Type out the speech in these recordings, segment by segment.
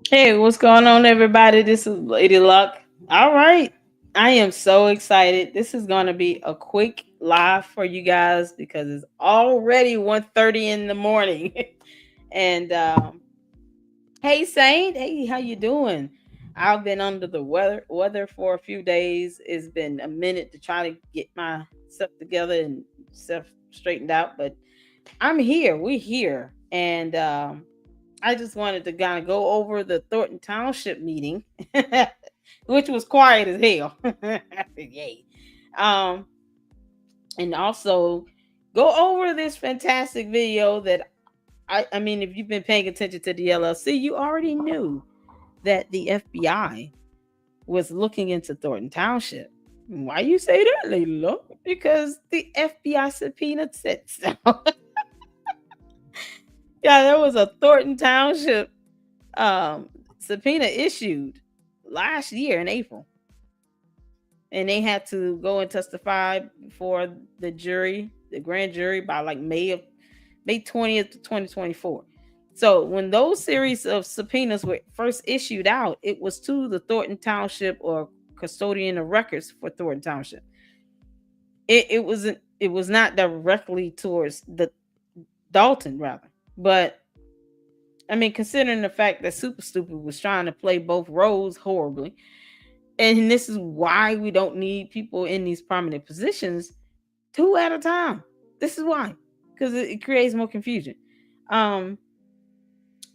Hey, what's going on, everybody? This is Lady Luck. All right. I am so excited. This is going to be a quick live for you guys because it's already 1:30 in the morning. and hey Saint, hey, how you doing? I've been under the weather for a few days. It's been a minute to try to get myself together and stuff straightened out, but I'm here. We're here. And I just wanted to kind of go over the Thornton Township meeting, which was quiet as hell. Yay. Um, and also go over this fantastic video that I mean, if you've been paying attention to the LLC, you already knew that the FBI was looking into Thornton Township. Why you say that, Layla? Because the FBI subpoena said so. Yeah, there was a Thornton Township subpoena issued last year in April, and they had to go and testify before the jury, the grand jury, by like May 20th to 2024. So when those series of subpoenas were first issued out, it was to the Thornton Township or custodian of records for Thornton Township. It was not directly towards the Dalton rather, but I mean, considering the fact that Super Stupid was trying to play both roles horribly, and this is why we don't need people in these prominent positions two at a time. This is why, because it creates more confusion. Um,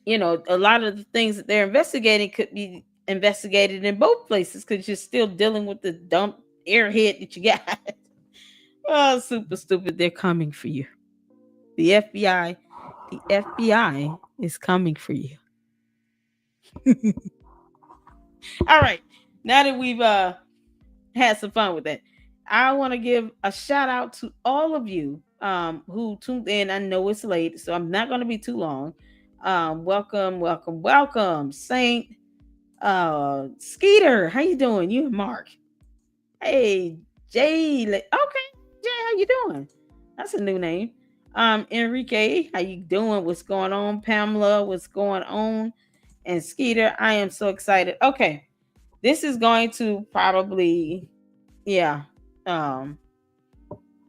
a lot of the things that they're investigating could be investigated in both places because you're still dealing with the dumb airhead that you got. Oh, Super Stupid, they're coming for you. The FBI, the FBI is coming for you. All right. Now that we've had some fun with that, I want to give a shout out to all of you who tuned in. I know it's late, so I'm not going to be too long. Welcome, welcome, welcome, Saint Skeeter. How you doing? You and Mark. Hey, Jay. Okay, Jay, how you doing? That's a new name. Enrique, how you doing? What's going on? Pamela, what's going on? And Skeeter, I am so excited. Okay, this is going to probably, yeah, um,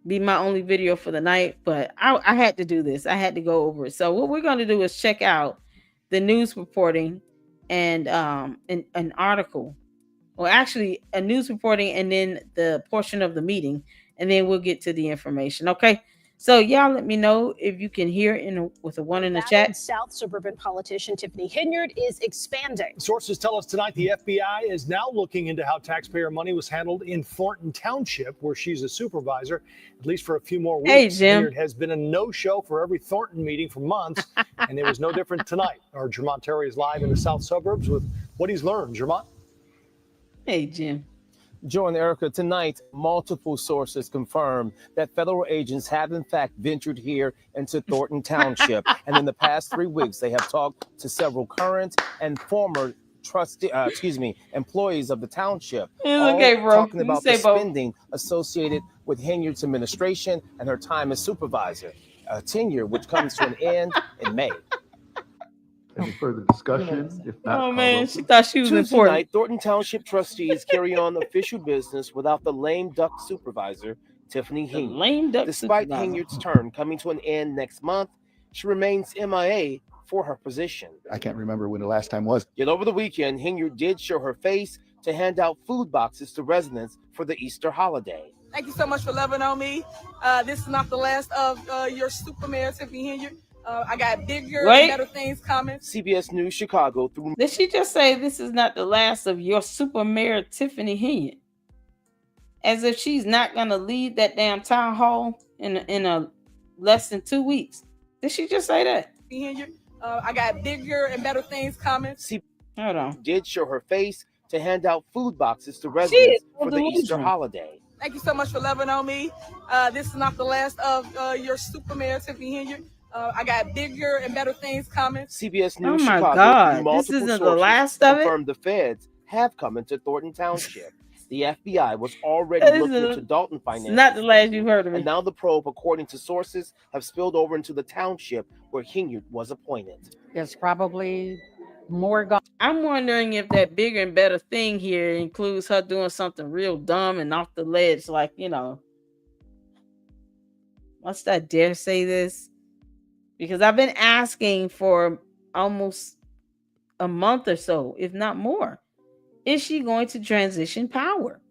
be my only video for the night, but I had to do this. I had to go over it. So what we're going to do is check out the news reporting and an article, or actually a news reporting, and then the portion of the meeting, and then we'll get to the information. Okay. So y'all let me know if you can hear with a one in the chat. South suburban politician Tiffany Hinyard is expanding. Sources tell us tonight the FBI is now looking into how taxpayer money was handled in Thornton Township, where she's a supervisor, at least for a few more weeks. Hey, Jim. Hinyard has been a no-show for every Thornton meeting for months, and it was no different tonight. Our Jermont Terry is live in the south suburbs with what he's learned. Jermont? Hey, Jim. Joe and Erica, tonight, multiple sources confirmed that federal agents have, in fact, ventured here into Thornton Township. And in the past 3 weeks, they have talked to several current and former employees of the township. Okay, bro. Talking about the spending associated with Hinyard's administration and her time as supervisor, a tenure which comes to an end in May. Any further discussion? If not, oh man, she thought she was Tuesday important. night, Thornton Township trustees carry on official business without the lame duck supervisor, Tiffany Hinyard. Despite Hinyard's term coming to an end next month, she remains MIA for her position. I can't remember when the last time was. Yet over the weekend, Hinyard did show her face to hand out food boxes to residents for the Easter holiday. Thank you so much for loving on me. This is not the last of your super mayor, Tiffany Hinyard. I got bigger and better things coming. CBS News Chicago. Did she just say this is not the last of your super mayor, Tiffany Hinyard? As if she's not going to lead that damn town hall in a less than 2 weeks. Did she just say that? I got bigger and better things coming. Hold on. Did show her face to hand out food boxes to residents for the Easter holiday. Thank you so much for loving on me. This is not the last of your super mayor, Tiffany Hinyard. I got bigger and better things coming. CBS News oh my Chicago. God, this isn't the last of it. Confirmed the feds have come into Thornton Township. The FBI was already looking into Dalton finances. Not the last you've heard of it. And now the probe, according to sources, have spilled over into the township where Hinyard was appointed. There's probably more gone. I'm wondering if that bigger and better thing here includes her doing something real dumb and off the ledge, like, must I dare say this? Because I've been asking for almost a month or so, if not more. Is she going to transition power?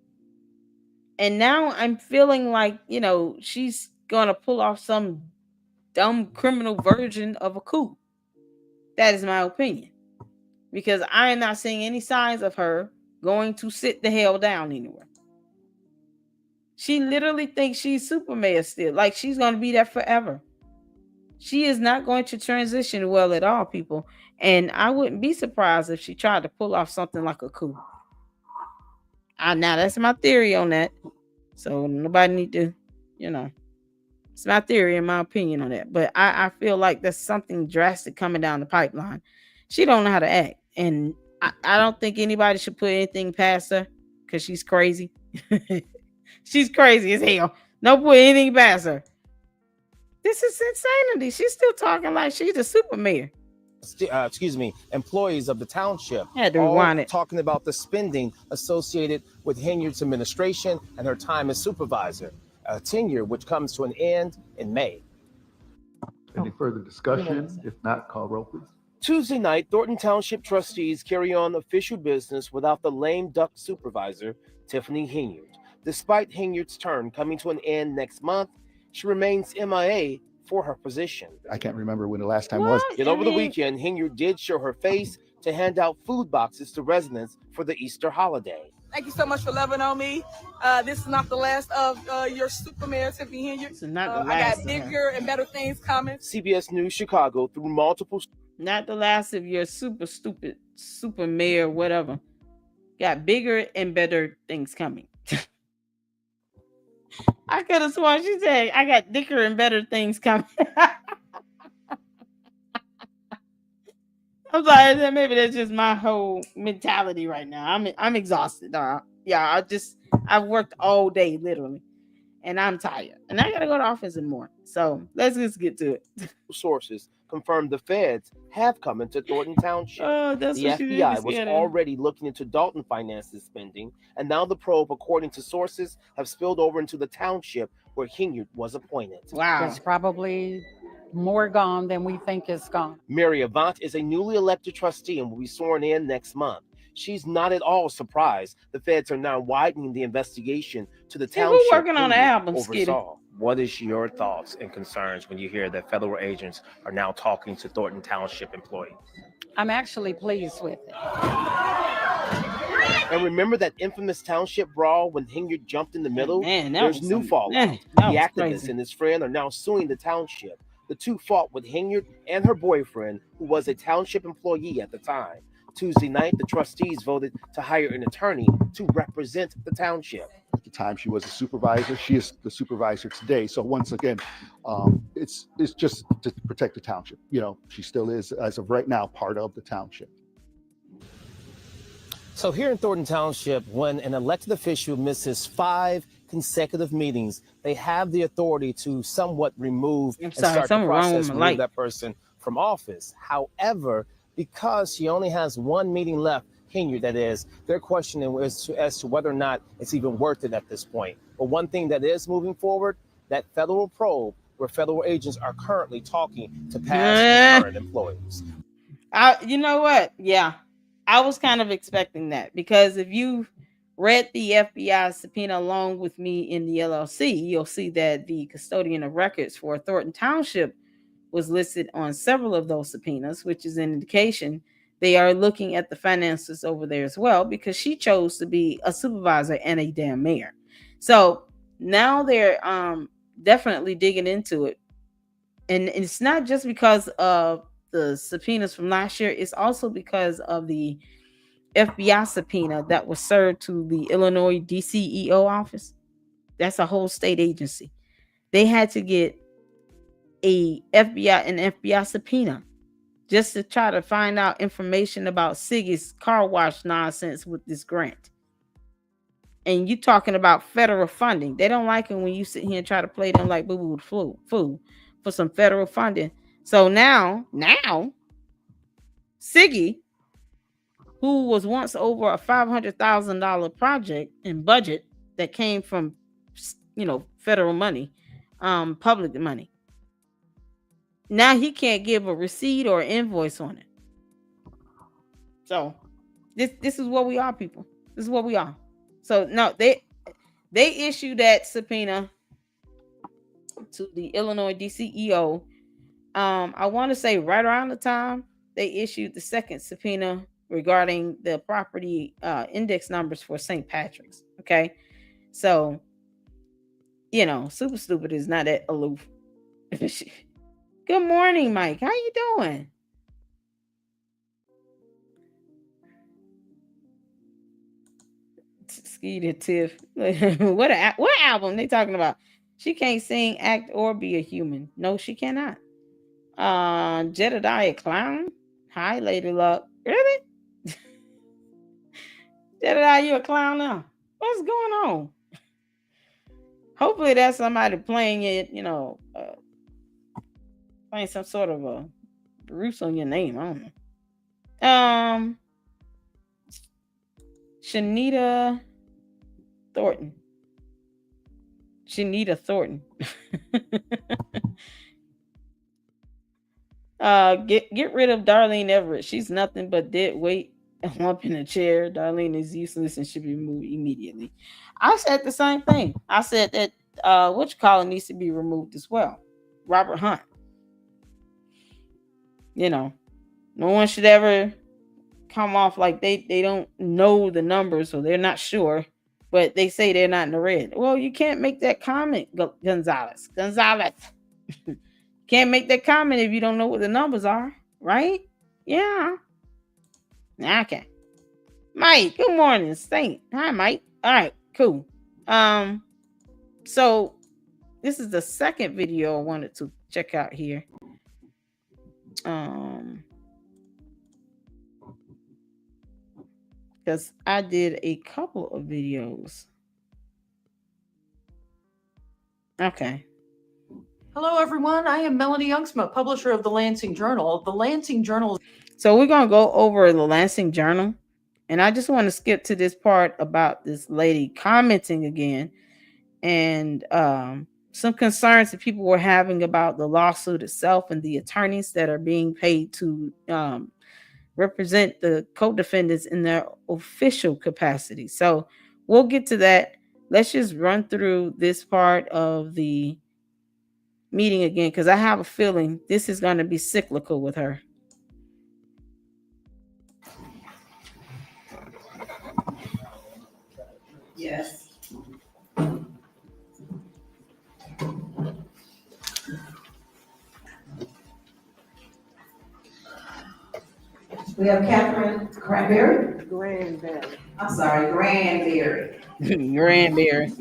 And now I'm feeling like, she's going to pull off some dumb criminal version of a coup. That is my opinion. Because I am not seeing any signs of her going to sit the hell down anywhere. She literally thinks she's super mayor still. Like she's going to be there forever. She is not going to transition well at all, people. And I wouldn't be surprised if she tried to pull off something like a coup. Now that's my theory on that. So nobody need to, it's my theory and my opinion on that. But I feel like there's something drastic coming down the pipeline. She don't know how to act. And I don't think anybody should put anything past her because she's crazy. She's crazy as hell. Don't put anything past her. This is insanity. She's still talking like she's a super mayor. Employees of the township Had to rewind it. talking about the spending associated with Hinyard's administration and her time as supervisor, a tenure which comes to an end in May. Any further discussion? If not, call roll, please. Tuesday night, Thornton Township trustees carry on official business without the lame duck supervisor, Tiffany Hinyard. Despite Hinyard's term coming to an end next month, she remains MIA for her position. I can't remember when the last time was. Yet over the weekend, Hinyard did show her face to hand out food boxes to residents for the Easter holiday. Thank you so much for loving on me. This is not the last of your super mayor, Tiffany Hinyard. This is not the I last got bigger and better things coming. CBS News Chicago through multiple. Not the last of your super stupid super mayor, whatever. Got bigger and better things coming. I could have sworn she said, I got thicker and better things coming. I'm sorry, maybe that's just my whole mentality right now. I'm exhausted. Yeah, I've worked all day, literally. And I'm tired. And I gotta go to office and more. So let's just get to it. Sources confirmed the feds have come into Thornton Township. The FBI was already looking into Dalton finances spending, and now the probe, according to sources, have spilled over into the township where Hinyard was appointed. Wow. There's probably more gone than we think is gone. Mary Avant is a newly elected trustee and will be sworn in next month. She's not at all surprised the feds are now widening the investigation to the township. We're working on an album, oversaw. What is your thoughts and concerns when you hear that federal agents are now talking to Thornton Township employees? I'm actually pleased with it. And remember that infamous township brawl when Hinyard jumped in the middle? Man, there's new fallout. The activist and his friend are now suing the township. The two fought with Hinyard and her boyfriend, who was a township employee at the time. Tuesday night, the trustees voted to hire an attorney to represent the township. At the time she was a supervisor, she is the supervisor today. So once again, it's just to protect the township. She still is, as of right now, part of the township. So here in Thornton Township, when an elected official misses 5 consecutive meetings, they have the authority to somewhat remove and start the process to remove that person from office. However, because she only has 1 meeting left, Hinyard, that is, they're questioning as to whether or not it's even worth it at this point. But one thing that is moving forward, that federal probe where federal agents are currently talking to past and current employees. You know what? Yeah, I was kind of expecting that, because if you read the FBI subpoena along with me in the LLC, you'll see that the custodian of records for Thornton Township was listed on several of those subpoenas, which is an indication they are looking at the finances over there as well, because she chose to be a supervisor and a damn mayor. So now they're definitely digging into it. And it's not just because of the subpoenas from last year, it's also because of the FBI subpoena that was served to the Illinois DCEO office. That's a whole state agency. They had to get an FBI subpoena just to try to find out information about Siggy's car wash nonsense with this grant. And you talking about federal funding. They don't like it when you sit here and try to play them like boo-boo fool for some federal funding. So now Siggy who was once over a $500,000 project in budget that came from, federal money, public money. Now he can't give a receipt or invoice on it. So this is what we are, people. This is what we are. So no, they issued that subpoena to the Illinois DCEO. I want to say right around the time they issued the second subpoena regarding the property index numbers for St. Patrick's. Okay, so Super Stupid is not that aloof. Good morning, Mike. How you doing? Skeeter Tiff. What album they talking about? She can't sing, act, or be a human. No, she cannot. Jedediah Clown. Hi, Lady Luck. Really? Jedediah, you a clown now? What's going on? Hopefully that's somebody playing it, playing some sort of a roots on your name. I don't know. Shanita Thornton. Get rid of Darlene Everett. She's nothing but dead weight, a lump in a chair. Darlene is useless and should be removed immediately. I said the same thing. I said that needs to be removed as well. Robert Hunt. No one should ever come off like they don't know the numbers or they're not sure, but they say they're not in the red. Well, you can't make that comment, Gonzalez. Can't make that comment if you don't know what the numbers are, right? Yeah. Okay. Mike, good morning. Saint. Hi, Mike. All right, cool. So this is the second video I wanted to check out here. Because I did a couple of videos. Okay. Hello, everyone. I am Melanie Youngsma, publisher of the Lansing Journal. The Lansing Journal. So we're going to go over the Lansing Journal. And I just want to skip to this part about this lady commenting again. And some concerns that people were having about the lawsuit itself and the attorneys that are being paid to represent the co-defendants in their official capacity. So we'll get to that. Let's just run through this part of the meeting again, because I have a feeling this is going to be cyclical with her. Yes. We have Catherine Granberry. I'm sorry, Granberry. Granberry.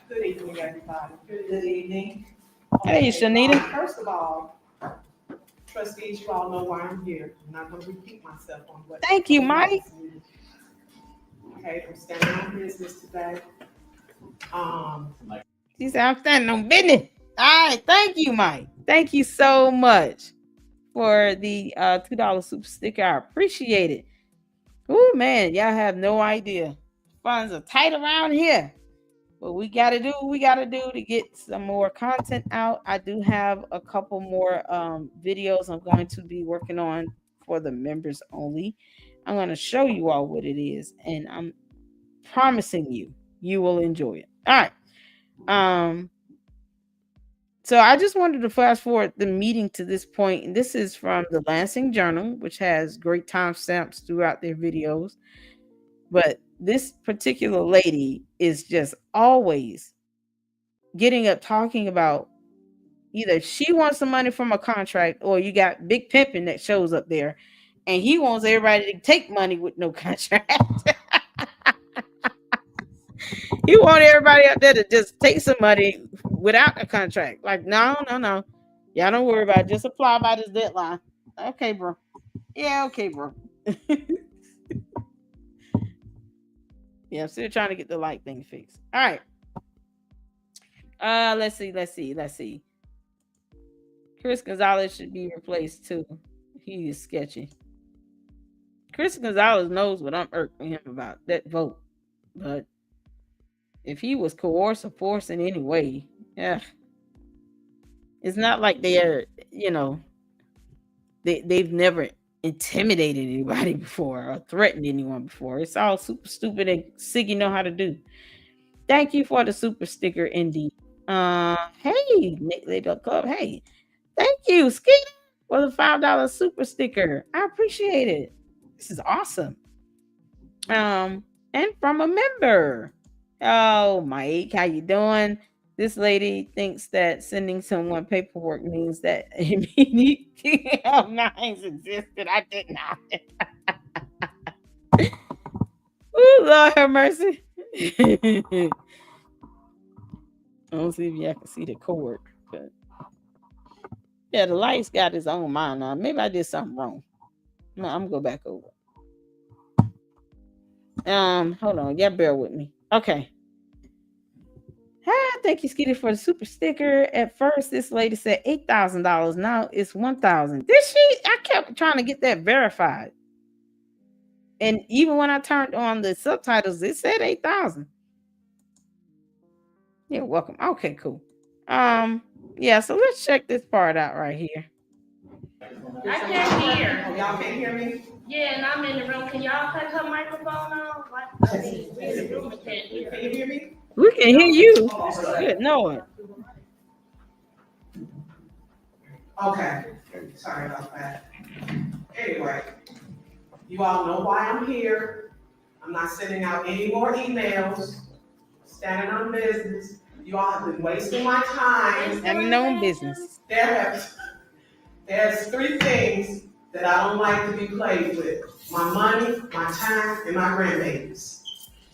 Good evening, everybody. Good evening. Hey, Shanita. First of all, trustees, you all know why I'm here. I'm not going to repeat myself on what. Thank you, Mike. Okay, I'm standing on business today. She said, I'm standing on business. All right, thank you, Mike. Thank you so much for the $2 super sticker. I appreciate it. Oh man, y'all have no idea. Funds are tight around here. But we got to do what we got to do to get some more content out. I do have a couple more videos I'm going to be working on for the members only. I'm going to show you all what it is, and I'm promising you will enjoy it. All right. So I just wanted to fast forward the meeting to this point, and this is from the Lansing Journal, which has great timestamps throughout their videos. But this particular lady is just always getting up talking about either she wants some money from a contract, or you got Big Pimpin' that shows up there and he wants everybody to take money with no contract. He wants everybody up there to just take some money without a contract. Like, no. Y'all don't worry about it. Just apply by this deadline. Okay, bro. Yeah, okay, bro. Yeah, I'm still trying to get the light thing fixed. All right. Let's see. Chris Gonzalez should be replaced too. He is sketchy. Chris Gonzalez knows what I'm irking him about, that vote. But if he was coerced or forced in any way, yeah, it's not like they're, they've never intimidated anybody before or threatened anyone before. It's all super stupid and Siggy know how to do. Thank you for the super sticker, indeed. Hey, Nick Lady Club. Hey, thank you, Skeeter, for the $5 super sticker. I appreciate it. This is awesome. And from a member. Oh, Mike, how you doing? This lady thinks that sending someone paperwork means that immediate nines existed. I did not. Oh, Lord have mercy. I don't see if y'all can see the cord, but yeah, the light's got his own mind now. Maybe I did something wrong. No, I'm gonna go back over. Hold on, yeah, bear with me. Okay. Thank you, Skeeter, for the super sticker. At first, this lady said $8,000. Now it's $1,000. Did she? I kept trying to get that verified. And even when I turned on the subtitles, it said 8,000. You're welcome. Okay, cool. Yeah, so let's check this part out right here. I can't hear. Oh, y'all can't hear me? Yeah, and I'm in the room. Can y'all cut her microphone on? Can you hear me? We can hear you. Good Lord. Okay. Sorry about that. Anyway, you all know why I'm here. I'm not sending out any more emails, standing on business. You all have been wasting my time. Standing on business. There's three things that I don't like to be played with: my money, my time, and my grandbabies.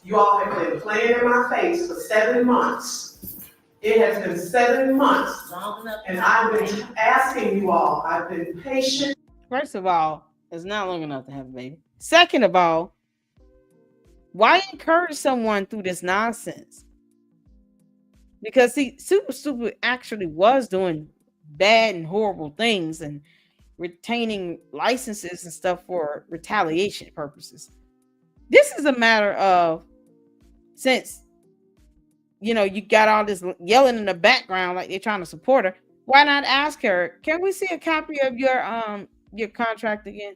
You all have been playing in my face for 7 months. It has been 7 months, and I've been asking you all. I've been patient. First of all, it's not long enough to have a baby. Second of all, why encourage someone through this nonsense? Because see, Super Stupid actually was doing bad and horrible things and retaining licenses and stuff for retaliation purposes. This is a matter of, since you got all this yelling in the background like they're trying to support her, why not ask her, can we see a copy of your contract again?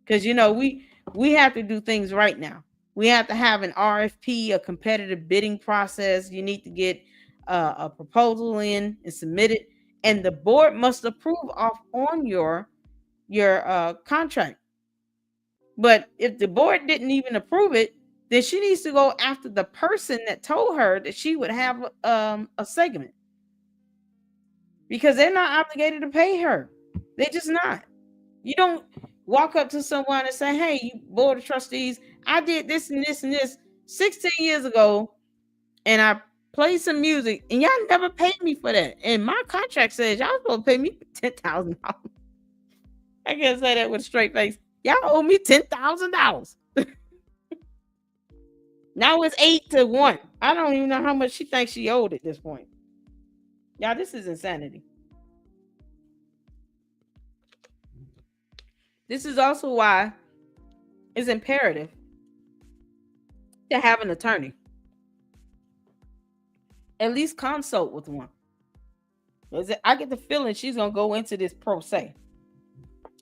Because we have to do things right now. We have to have an RFP, a competitive bidding process. You need to get a proposal in and submit it, and the board must approve off on your contract. But if the board didn't even approve it, then she needs to go after the person that told her that she would have a segment, because they're not obligated to pay her. They're just not. You don't walk up to someone and say, hey, you board of trustees, I did this and this and this 16 years ago, and I played some music, and y'all never paid me for that. And my contract says y'all supposed to pay me $10,000. I can't say that with a straight face. Y'all owe me $10,000. Now it's 8-1. I don't even know how much she thinks she owed at this point. Y'all, this is insanity. This is also why it's imperative to have an attorney. At least consult with one. I get the feeling she's going to go into this pro se.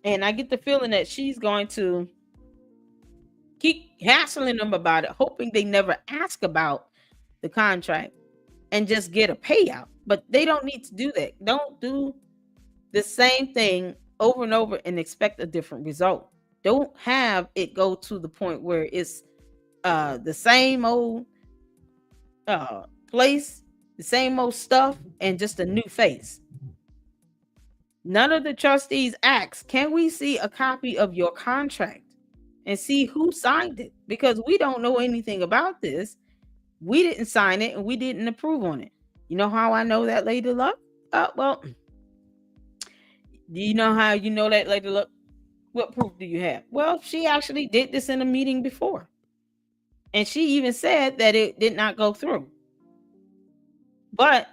And I get the feeling that she's going to keep hassling them about it, hoping they never ask about the contract and just get a payout. But they don't need to do that. Don't do the same thing over and over and expect a different result. Don't have it go to the point where it's the same old place, the same old stuff, and just a new face. None of the trustees asked, can we see a copy of your contract and see who signed it? Because we don't know anything about this. We didn't sign it and we didn't approve on it. You know how I know that, Lady Luck? Well, do you know how you know that, Lady Luck? What proof do you have? Well, she actually did this in a meeting before. And she even said that it did not go through. But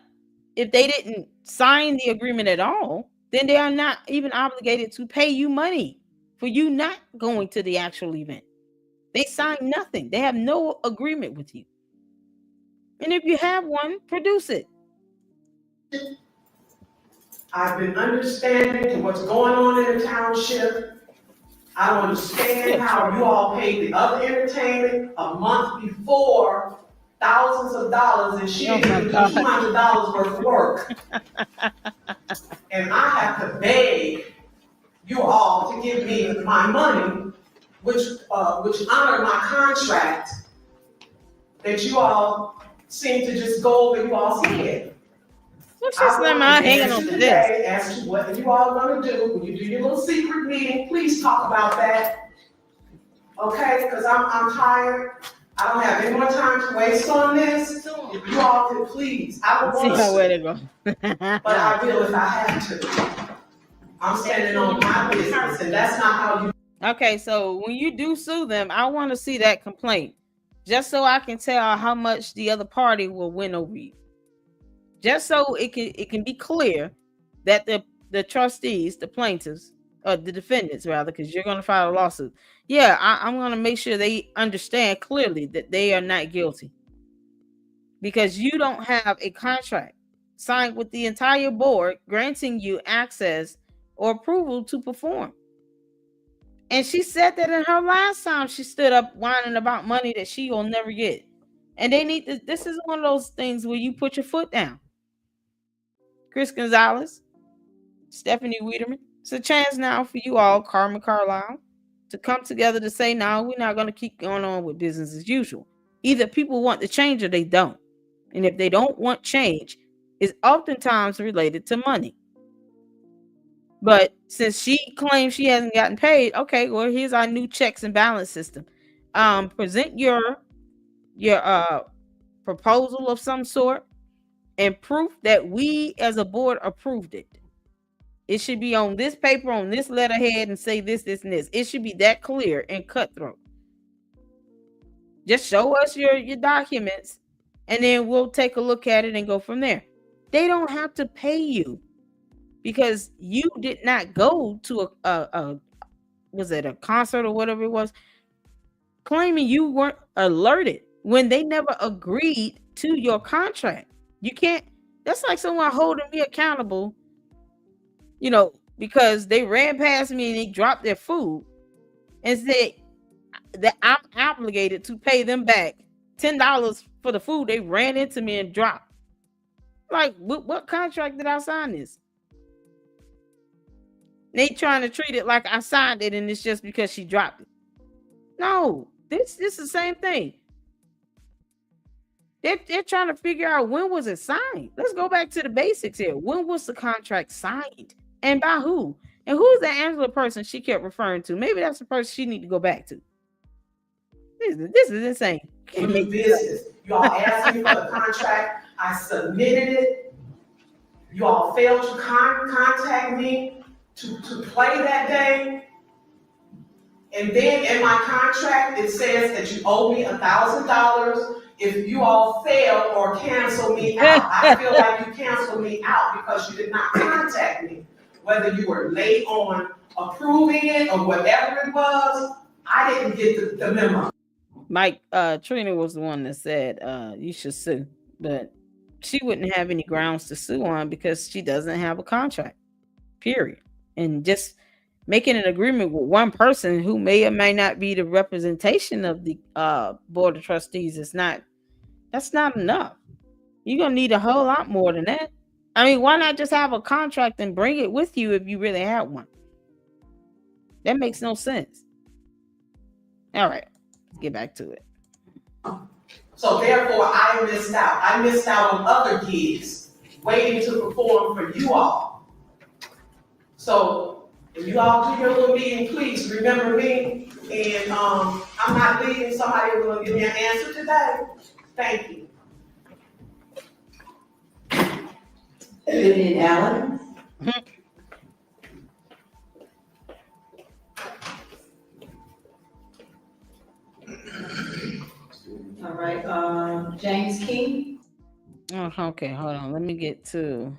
if they didn't sign the agreement at all, then they are not even obligated to pay you money for you not going to the actual event. They signed nothing. They have no agreement with you. And if you have one, produce it. I've been understanding to what's going on in the township. I don't understand how you all paid the other entertainment a month before thousands of dollars, and she didn't do $200 worth of work. And I have to beg you all to give me my money, which honored my contract, that you all seem to just go over you all's head. What's just let my hanging on to this? As to what you all gonna do when you do your little secret meeting, please talk about that. Okay, because I'm tired. I don't have any more time to waste on this. If you all could please, I don't want to, but I will if I have to. I'm standing on my business, and that's not how you. Okay, so when you do sue them, I want to see that complaint, just so I can tell how much the other party will win over you. Just so it can be clear that the trustees, the plaintiffs, or the defendants rather, because you're going to file a lawsuit. Yeah, I'm going to make sure they understand clearly that they are not guilty, because you don't have a contract signed with the entire board granting you access or approval to perform. And she said that in her last time she stood up whining about money that she will never get. And they need to, this is one of those things where you put your foot down. Chris Gonzalez, Stephanie Wiederman, it's a chance now for you all, Carmen Carlisle, to come together to say, no, we're not going to keep going on with business as usual. Either people want to change or they don't. And if they don't want change, it's oftentimes related to money. But since she claims she hasn't gotten paid, okay, well, here's our new checks and balance system. Present your proposal of some sort and proof that we as a board approved it. It should be on this paper, on this letterhead, and say this, this, and this. It should be that clear and cutthroat. Just show us your documents, and then we'll take a look at it and go from there. They don't have to pay you because you did not go to was it a concert or whatever it was, claiming you weren't alerted when they never agreed to your contract. You can't, that's like someone holding me accountable, you know, because they ran past me and they dropped their food and said that I'm obligated to pay them back $10 for the food they ran into me and dropped. Like, what contract did I sign this? They trying to treat it like I signed it and it's just because she dropped it. No, this is the same thing. They're trying to figure out, when was it signed? Let's go back to the basics here. When was the contract signed and by who? And who's the Angela person she kept referring to? Maybe that's the person she need to go back to. This is insane. Can't make business. You all asked me for the contract. I submitted it. You all failed to contact me to play that day. And then in my contract, it says that you owe me $1,000 if you all fail or cancel me out. I feel like you canceled me out because you did not contact me. Whether you were late on approving it or whatever it was, I didn't get the memo. Mike, Trina was the one that said you should sue, but she wouldn't have any grounds to sue on because she doesn't have a contract, period. And just making an agreement with one person who may or may not be the representation of the board of trustees that's not enough. You're gonna need a whole lot more than that. I mean, why not just have a contract and bring it with you if you really have one? That makes no sense. All right, let's get back to it. So therefore, I missed out. I missed out on other gigs waiting to perform for you all. So if you all do your little meeting, please remember me. And I'm not leaving. Somebody will give me an answer today. Thank you. Good evening, Alan. All right, James King. Oh, okay, hold on. Let me get to.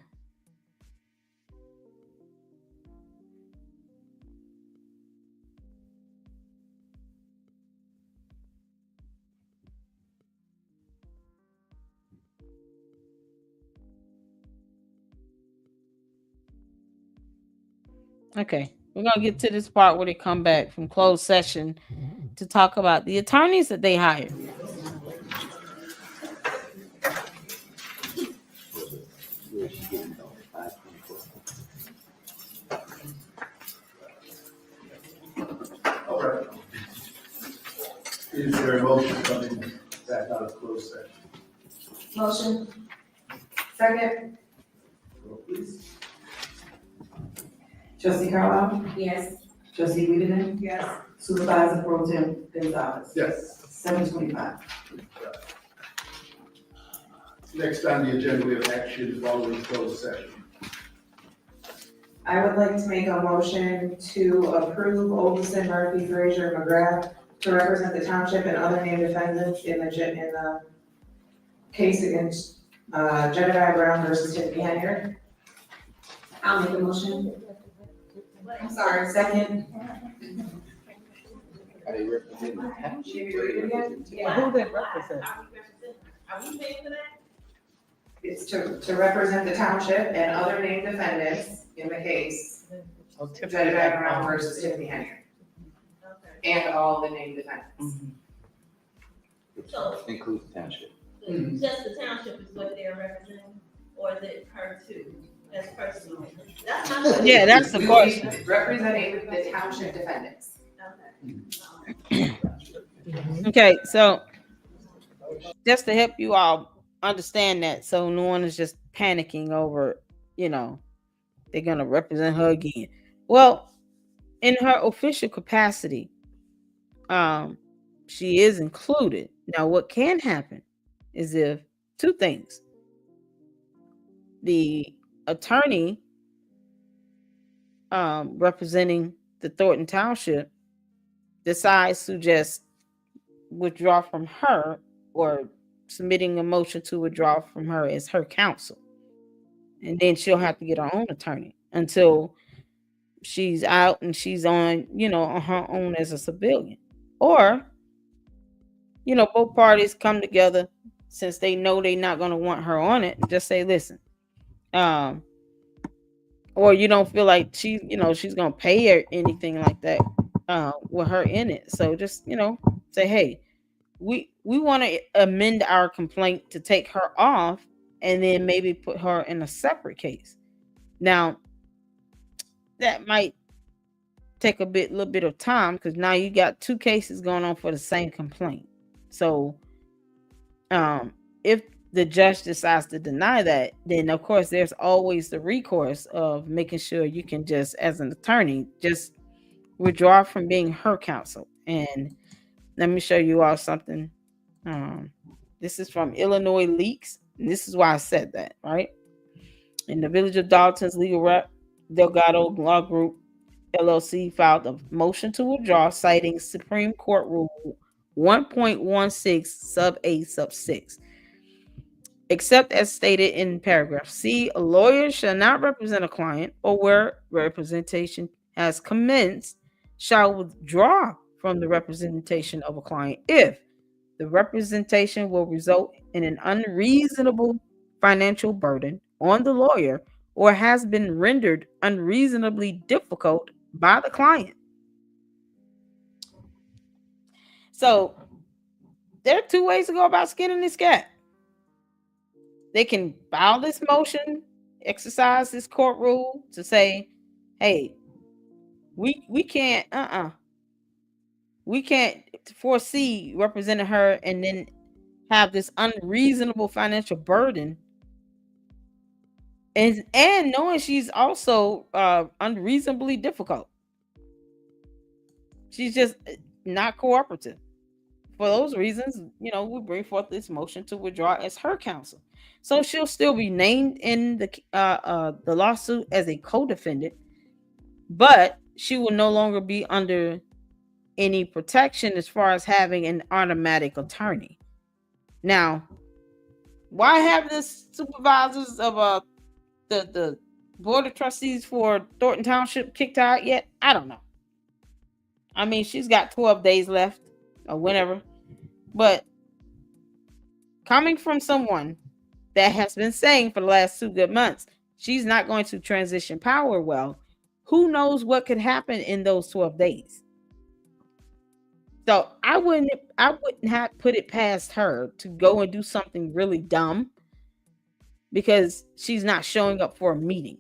Okay, we're gonna get to this part where they come back from closed session to talk about the attorneys that they hired. All right. Is there a motion coming back out of closed session? Motion. Second. Roll, please. Trustee Carlisle? Yes. Trustee Wiedemann? Yes. Supervisor Pro Tem Gonzalez? Yes. 7:25. Next on the agenda, we have action following closed session. I would like to make a motion to approve Olson, Murphy, Frazier, McGrath to represent the township and other named defendants in the case against Jedediah Brown versus Tiffany Henry. I'll make a motion. I'm sorry, second. Are they representing the township? Should we read it again? Who they represent? Are we paying for that? It's to represent the township and other named defendants in the case Jedediah Brown versus Tiffany Henry. And all the named defendants. So, Includes the township. just the township is what they're representing, or is it her too? That's personal. That's not. Yeah, that's the question. Representing the township defendants. Okay, so just to help you all understand that, so no one is just panicking over, they're gonna represent her again. Well, in her official capacity, she is included. Now, what can happen is if two things: the attorney representing the Thornton Township decides to just withdraw from her, or submitting a motion to withdraw from her as her counsel, and then she'll have to get her own attorney until she's out and she's on her own as a civilian. Or both parties come together, since they know they're not going to want her on it, and just say, listen, or you don't feel like she's going to pay her anything like that with her in it, so just say, hey, we want to amend our complaint to take her off, and then maybe put her in a separate case. Now that might take a little bit of time, because now you got two cases going on for the same complaint. So if the judge decides to deny that, then of course there's always the recourse of making sure you can just, as an attorney, just withdraw from being her counsel. And let me show you all something. This is from Illinois Leaks, and this is why I said that, right? In the Village of Dalton's legal rep, Delgado Law Group LLC filed a motion to withdraw, citing Supreme Court Rule 1.16 sub A sub 6. Except as stated in paragraph C, a lawyer shall not represent a client, or where representation has commenced, shall withdraw from the representation of a client if the representation will result in an unreasonable financial burden on the lawyer, or has been rendered unreasonably difficult by the client. So there are two ways to go about skinning this cat. They can file this motion, exercise this court rule to say, hey, we can't foresee representing her and then have this unreasonable financial burden, and knowing she's also unreasonably difficult. She's just not cooperative. For those reasons, we bring forth this motion to withdraw as her counsel. So she'll still be named in the lawsuit as a co-defendant, but she will no longer be under any protection as far as having an automatic attorney. Now, why have the supervisors of the board of trustees for Thornton Township kicked out yet? I don't know. I mean, she's got 12 days left or whenever, but coming from someone that has been saying for the last 2 good months she's not going to transition power well, who knows what could happen in those 12 days. So I wouldn't have put it past her to go and do something really dumb because she's not showing up for a meeting.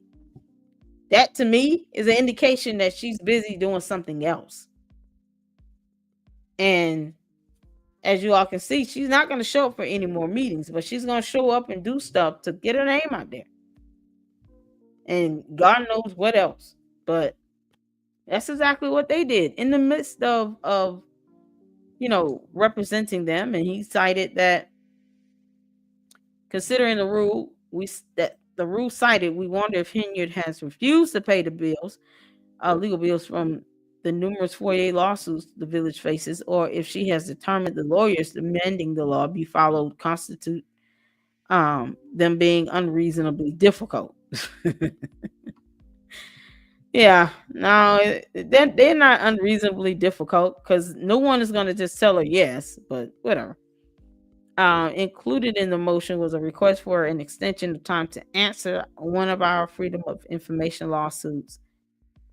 That to me is an indication that she's busy doing something else. And as you all can see, she's not going to show up for any more meetings, but she's going to show up and do stuff to get her name out there. And God knows what else. But that's exactly what they did in the midst of representing them. And he cited that, considering the rule, the rule cited, we wonder if Hinyard has refused to pay the bills, legal bills from the numerous 48 lawsuits the village faces, or if she has determined the lawyers amending the law be followed constitute them being unreasonably difficult. Yeah, no, they're not unreasonably difficult because no one is going to just tell her yes, but whatever. Included in the motion was a request for an extension of time to answer one of our Freedom of Information lawsuits.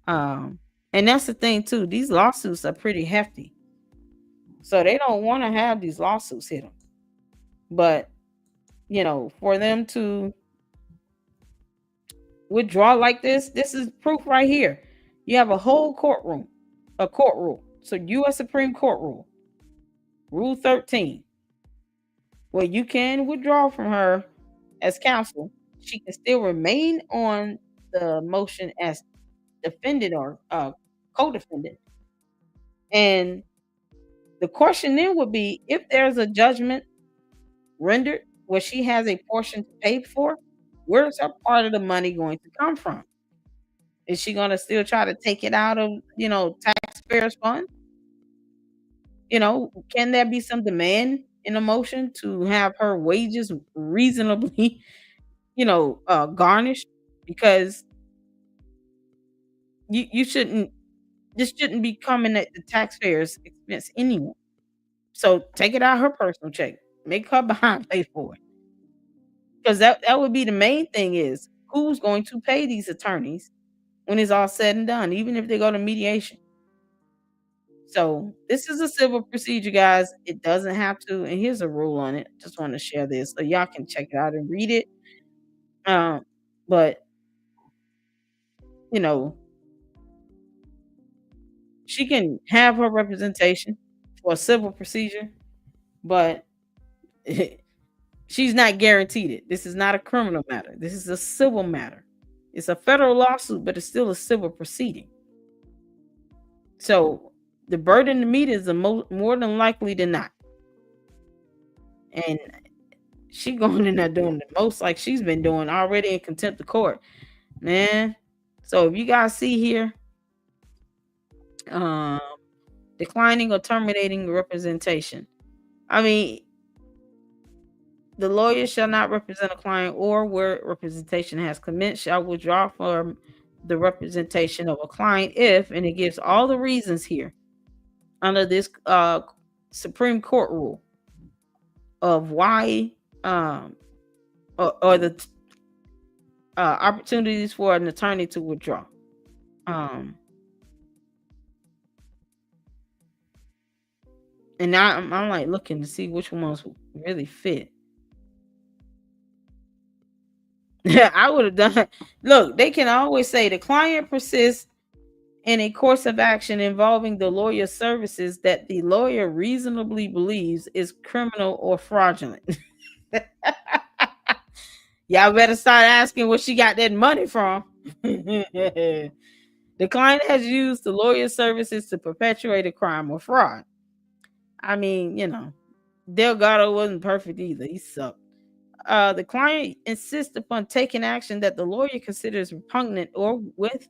And that's the thing too. These lawsuits are pretty hefty, so they don't want to have these lawsuits hit them. But for them to withdraw like this is proof right here. You have a whole court rule. So U.S. Supreme Court rule, Rule 13, where you can withdraw from her as counsel. She can still remain on the motion as defendant or co-defendant. And the question then would be, if there's a judgment rendered where she has a portion to pay for, where's her part of the money going to come from? Is she going to still try to take it out of, taxpayers' fund? Can there be some demand in a motion to have her wages reasonably, garnished? Because this shouldn't be coming at the taxpayers' expense anyway. So take it out of her personal check. Make her behind pay for it. Because that would be the main thing, is who's going to pay these attorneys when it's all said and done, even if they go to mediation. So this is a civil procedure, guys. It doesn't have to, and here's a rule on it. Just want to share this so y'all can check it out and read it. But she can have her representation for a civil procedure, but she's not guaranteed it. This is not a criminal matter. This is a civil matter. It's a federal lawsuit, but it's still a civil proceeding. So the burden to meet is more than likely than not. And she going in there doing the most, like she's been doing already in contempt of court, man. So if you guys see here, declining or terminating representation. I mean, the lawyer shall not represent a client, or where representation has commenced shall withdraw from the representation of a client if, and it gives all the reasons here under this Supreme Court rule of why or the opportunities for an attorney to withdraw. And now I'm like looking to see which ones really fit. I would have done. Look, they can always say the client persists in a course of action involving the lawyer's services that the lawyer reasonably believes is criminal or fraudulent. Y'all better start asking where she got that money from. The client has used the lawyer's services to perpetuate a crime or fraud. I mean, Delgado wasn't perfect either. He sucked. The client insists upon taking action that the lawyer considers repugnant or with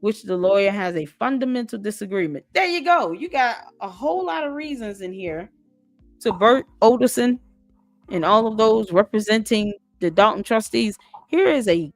which the lawyer has a fundamental disagreement. There you go. You got a whole lot of reasons in here to Bert Olderson and all of those representing the Dalton trustees. Here is a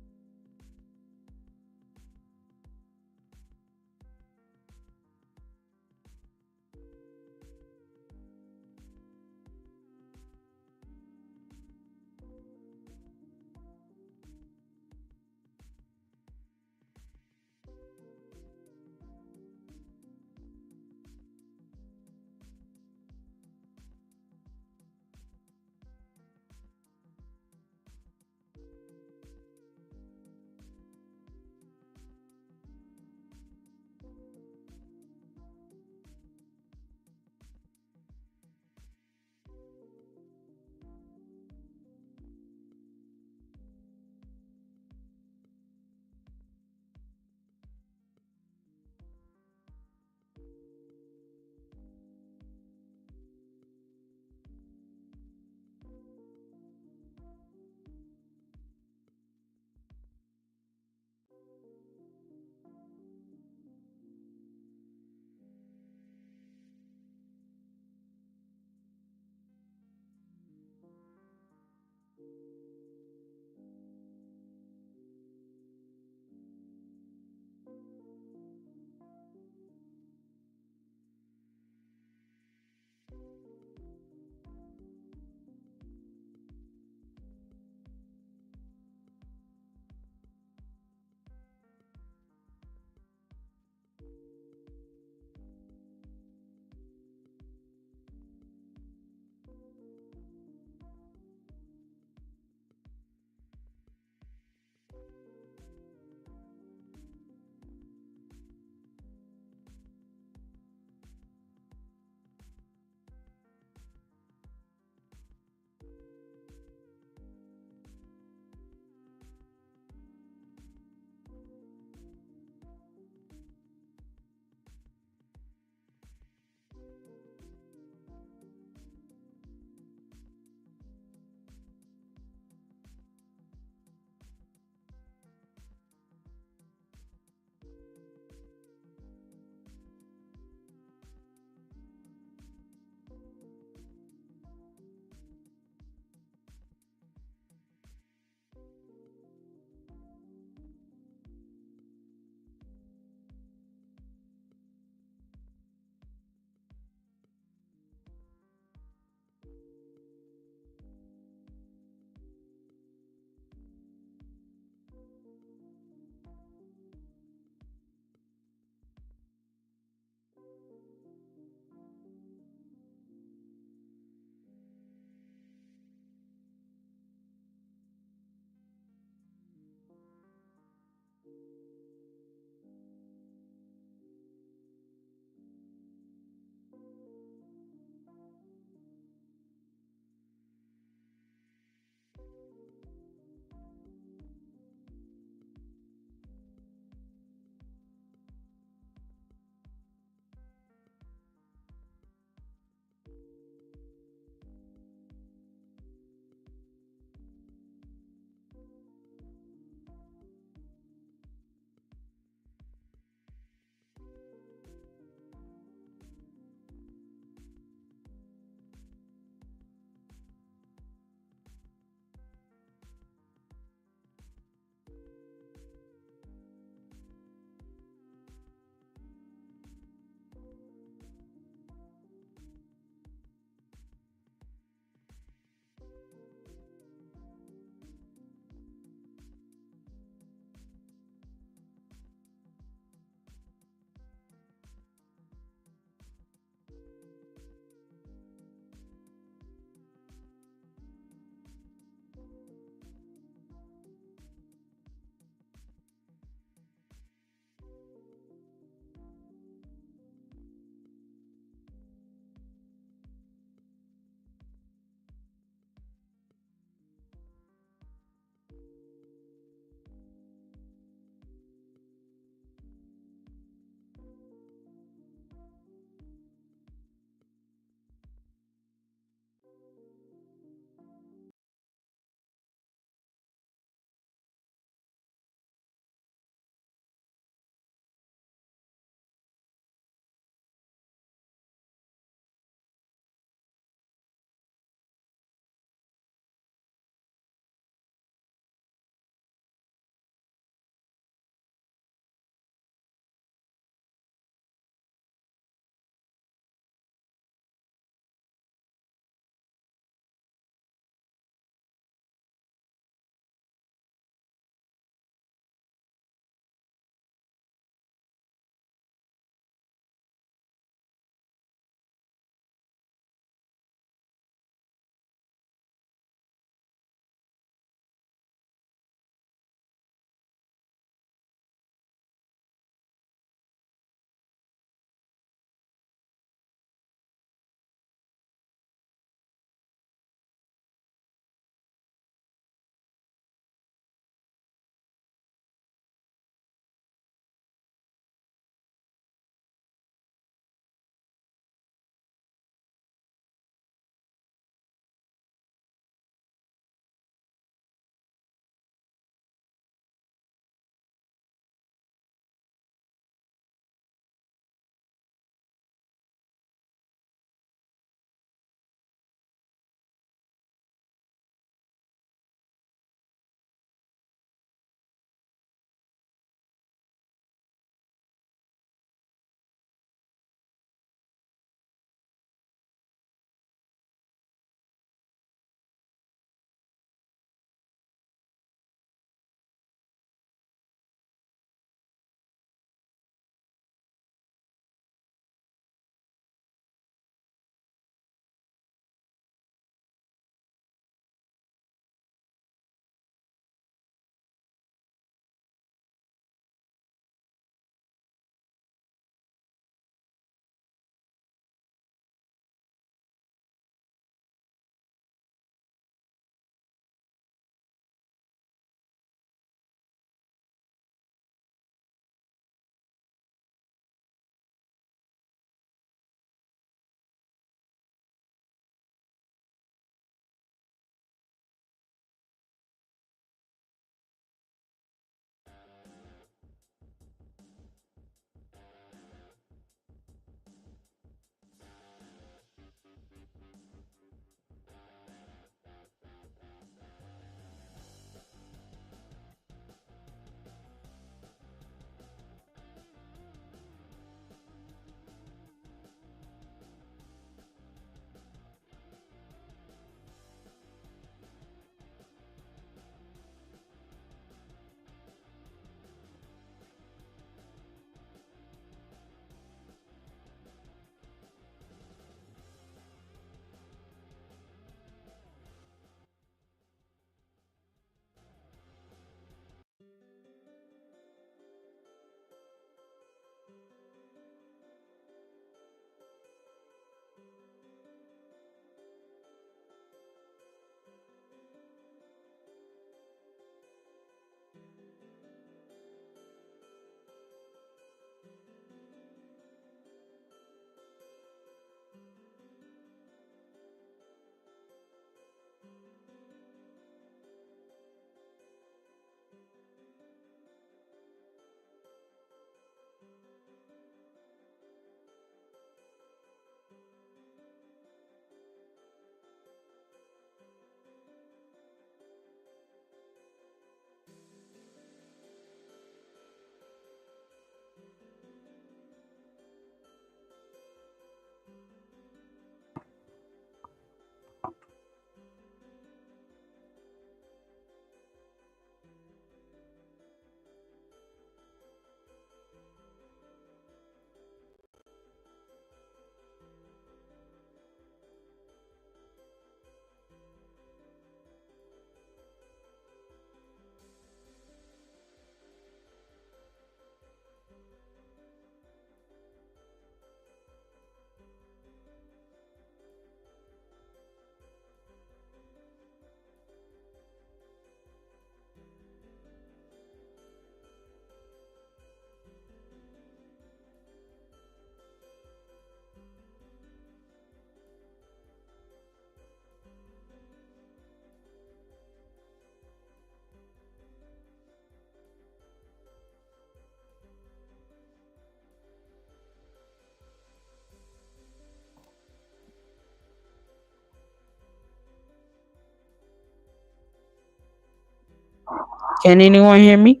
Can anyone hear me?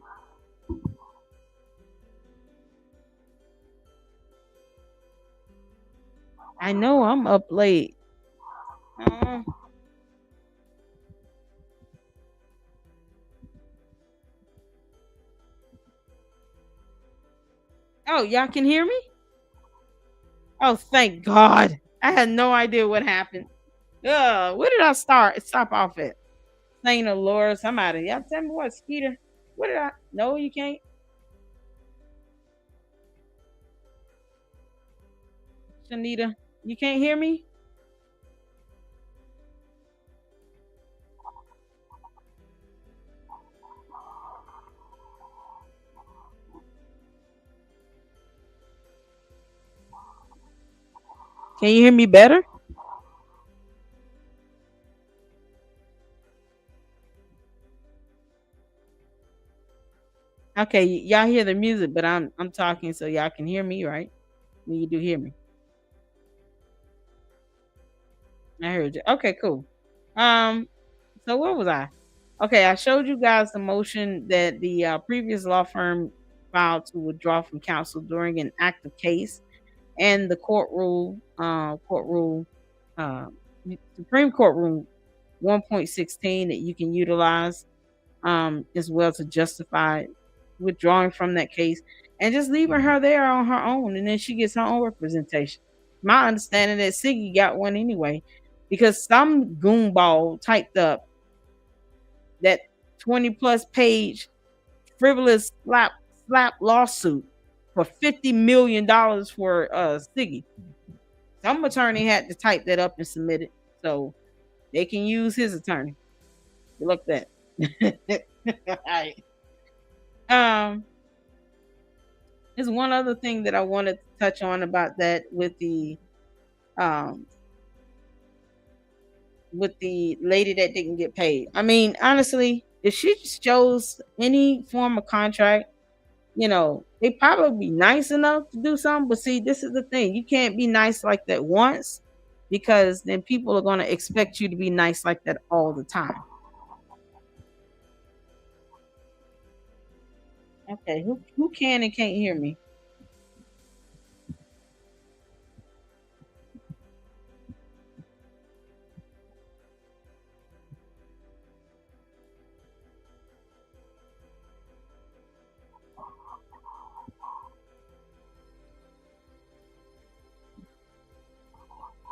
I know I'm up late. Oh, y'all can hear me? Oh, thank God. I had no idea what happened. Where did I stop off at? Saint of Lord, somebody. Y'all tell me what, Skeeter? What did I? No, you can't. Shanita, you can't hear me? Can you hear me better? Okay, y'all hear the music, but I'm talking so y'all can hear me, right? You do hear me. I heard you. Okay, cool. So where was I? Okay, I showed you guys the motion that the previous law firm filed to withdraw from counsel during an active case, and the Supreme Court Rule 1.16 that you can utilize as well to justify withdrawing from that case and just leaving her there on her own, and then she gets her own representation. My understanding that Siggy got one anyway, because some goonball typed up that 20+ page frivolous slap lawsuit for $50 million for Siggy. Some attorney had to type that up and submit it, so they can use his attorney. Good luck that. All right. There's one other thing that I wanted to touch on about that with the lady that didn't get paid. I mean, honestly, if she chose any form of contract, they probably be nice enough to do something. But see, this is the thing. You can't be nice like that once, because then people are going to expect you to be nice like that all the time. Okay, who can and can't hear me?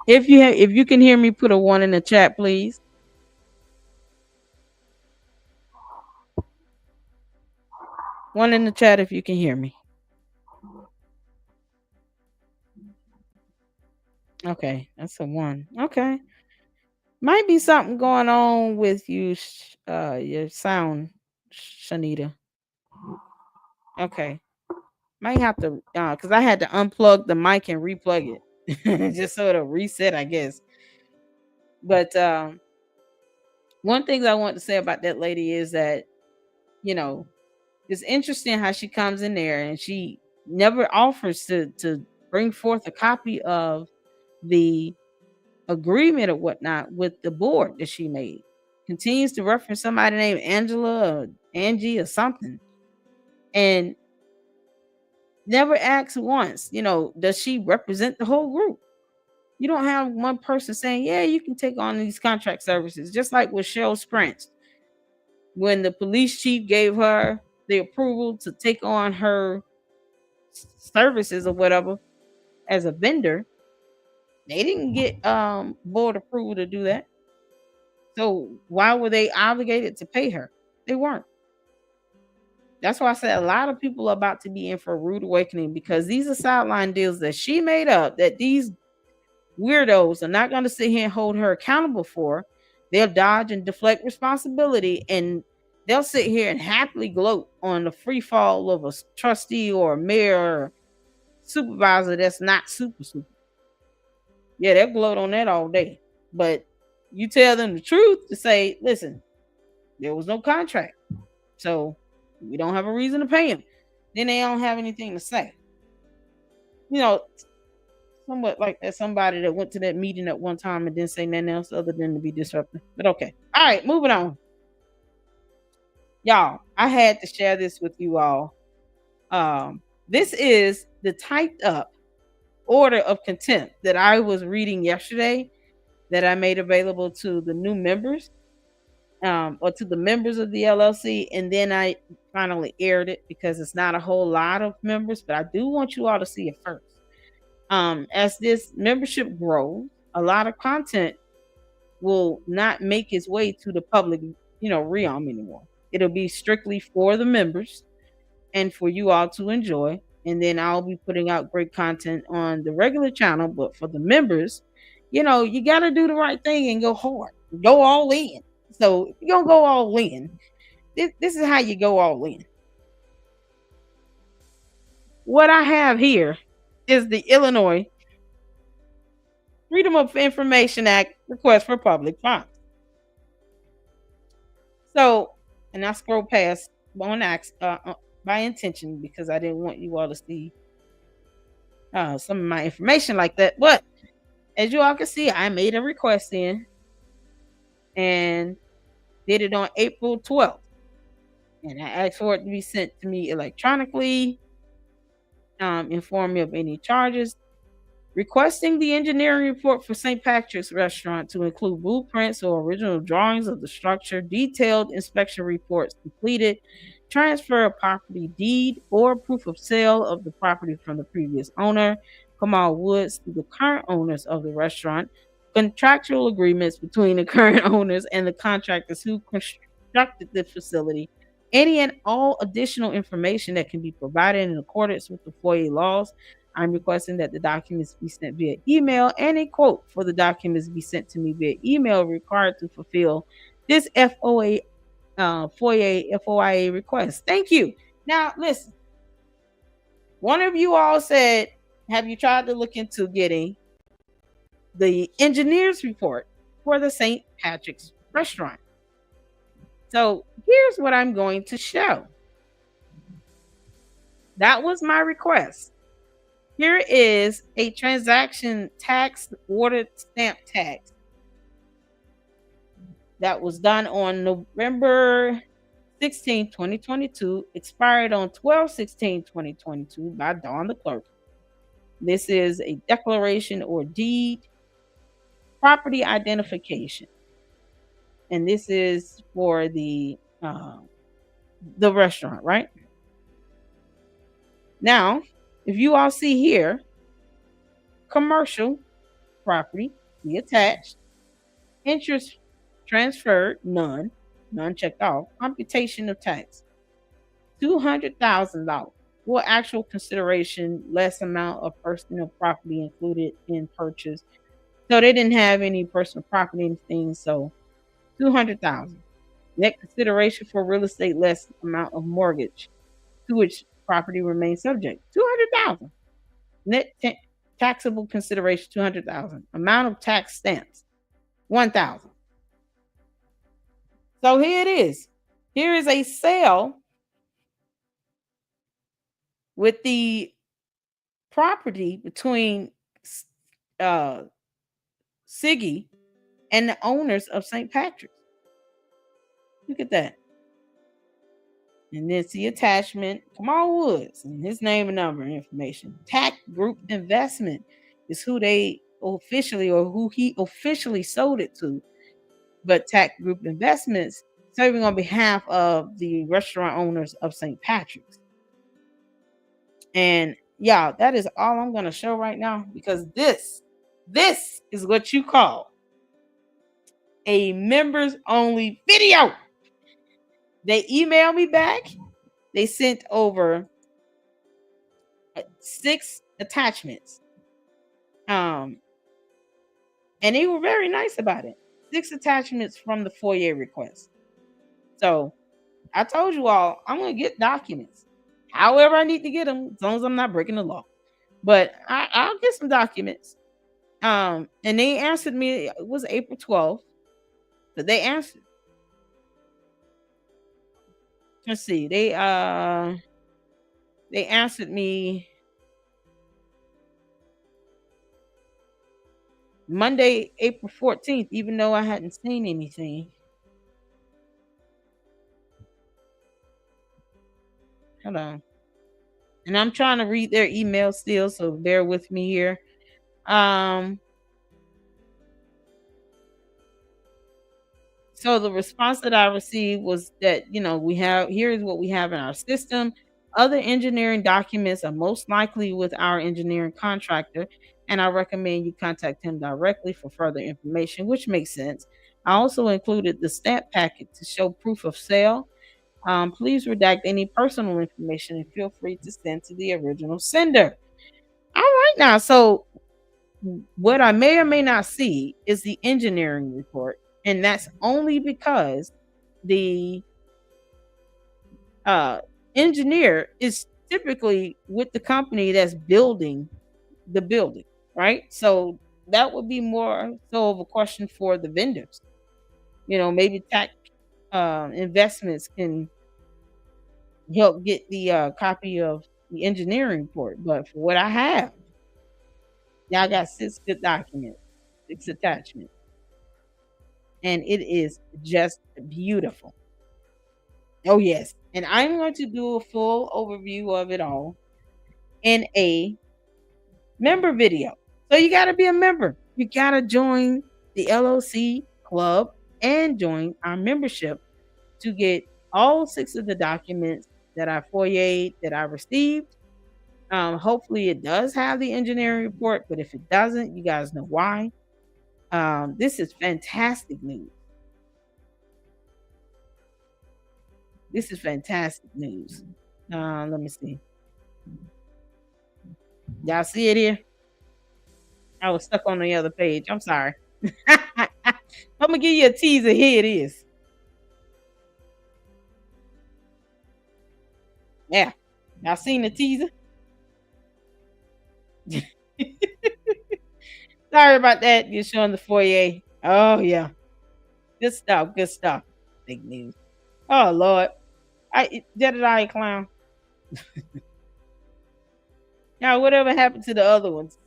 If you can hear me, put a 1 in the chat, please. One in the chat if you can hear me. Okay, that's a 1. Okay. Might be something going on with you, your sound, Shanita. Okay. Might have to, because I had to unplug the mic and replug it just so it'll reset, I guess. But one thing I want to say about that lady is that, it's interesting how she comes in there and she never offers to bring forth a copy of the agreement or whatnot with the board that she made. Continues to reference somebody named Angela or Angie or something, and never asks once, does she represent the whole group? You don't have one person saying, yeah, you can take on these contract services. Just like with Cheryl Sprance, when the police chief gave her the approval to take on her services or whatever as a vendor, they didn't get board approval to do that. So why were they obligated to pay her? They weren't. That's why I said a lot of people are about to be in for a rude awakening, because these are sideline deals that she made up that these weirdos are not going to sit here and hold her accountable for. They'll dodge and deflect responsibility, and they'll sit here and happily gloat on the free fall of a trustee or a mayor or supervisor that's not super. Yeah, they'll gloat on that all day. But you tell them the truth to say, listen, there was no contract, so we don't have a reason to pay him. Then they don't have anything to say. Somewhat like that somebody that went to that meeting at one time and didn't say nothing else other than to be disruptive. But okay. All right, moving on. Y'all, I had to share this with you all. This is the typed up order of contempt that I was reading yesterday that I made available to the new members, or to the members of the LLC, and then I finally aired it because it's not a whole lot of members, but I do want you all to see it first. As this membership grows, a lot of content will not make its way to the public, realm anymore. It'll be strictly for the members and for you all to enjoy. And then I'll be putting out great content on the regular channel. But for the members, you got to do the right thing and go hard, go all in. So if you're going to go all in, this is how you go all in. What I have here is the Illinois Freedom of Information Act request for public funds. So, and I scroll past by intention because I didn't want you all to see some of my information like that. But as you all can see, I made a request in and did it on April 12th. And I asked for it to be sent to me electronically, inform me of any charges, requesting the engineering report for St. Patrick's Restaurant to include blueprints or original drawings of the structure, detailed inspection reports completed, transfer of property deed or proof of sale of the property from the previous owner, Kamal Woods, to the current owners of the restaurant, contractual agreements between the current owners and the contractors who constructed the facility, any and all additional information that can be provided in accordance with the FOIA laws. I'm requesting that the documents be sent via email, and a quote for the documents be sent to me via email required to fulfill this FOIA request. Thank you. Now, listen. One of you all said, have you tried to look into getting the engineer's report for the St. Patrick's Restaurant? So here's what I'm going to show. That was my request. Here is a transaction tax ordered stamp tax that was done on November 16, 2022, expired on 12/16/2022 by Dawn the clerk. This is a declaration or deed, property identification. And this is for the restaurant, right? Now, if you all see here, commercial property, be attached, interest transferred, none checked off, computation of tax, $200,000 for actual consideration, less amount of personal property included in purchase. So they didn't have any personal property and things, so $200,000. Net consideration for real estate, less amount of mortgage to which property remains subject, $200,000. Net taxable consideration, $200,000. Amount of tax stamps, $1,000. So here it is. Here is a sale with the property between Siggy and the owners of St. Patrick's. Look at that. And then see attachment, Kamal Woods, and his name and number and information. Tac Group Investment is who they officially, or who he officially sold it to. But Tac Group Investments serving on behalf of the restaurant owners of St. Patrick's. And y'all, that is all I'm going to show right now, because this is what you call a members only video. They emailed me back. They sent over 6 attachments. And they were very nice about it. 6 attachments from the FOIA request. So I told you all, I'm going to get documents. However I need to get them, as long as I'm not breaking the law. But I'll get some documents. And they answered me. It was April 12th. But they answered. Let's see. They answered me Monday, April 14th, even though I hadn't seen anything. Hold on. And I'm trying to read their email still, so bear with me here. So the response that I received was that, here's what we have in our system. Other engineering documents are most likely with our engineering contractor, and I recommend you contact him directly for further information, which makes sense. I also included the stamp packet to show proof of sale. Please redact any personal information and feel free to send to the original sender. All right, now, so what I may or may not see is the engineering report, and that's only because the engineer is typically with the company that's building the building, right? So that would be more so of a question for the vendors. Maybe tax investments can help get the copy of the engineering report. But for what I have, y'all got 6 good documents, 6 attachments, and it is just beautiful. Oh yes, and I'm going to do a full overview of it all in a member video. So you got to be a member. You got to join the LLC club and join our membership to get all 6 of the documents that I foyered, that I received. Hopefully it does have the engineering report, but if it doesn't, you guys know why. This is fantastic news. This is fantastic news. Let me see. Y'all see it here? I was stuck on the other page. I'm sorry. I'm gonna give you a teaser. Here it is. Yeah. Y'all seen the teaser? Sorry about that. You're showing the foyer. Oh yeah. Good stuff. Good stuff. Big news. Oh Lord. Jedediah clown. Now, whatever happened to the other ones?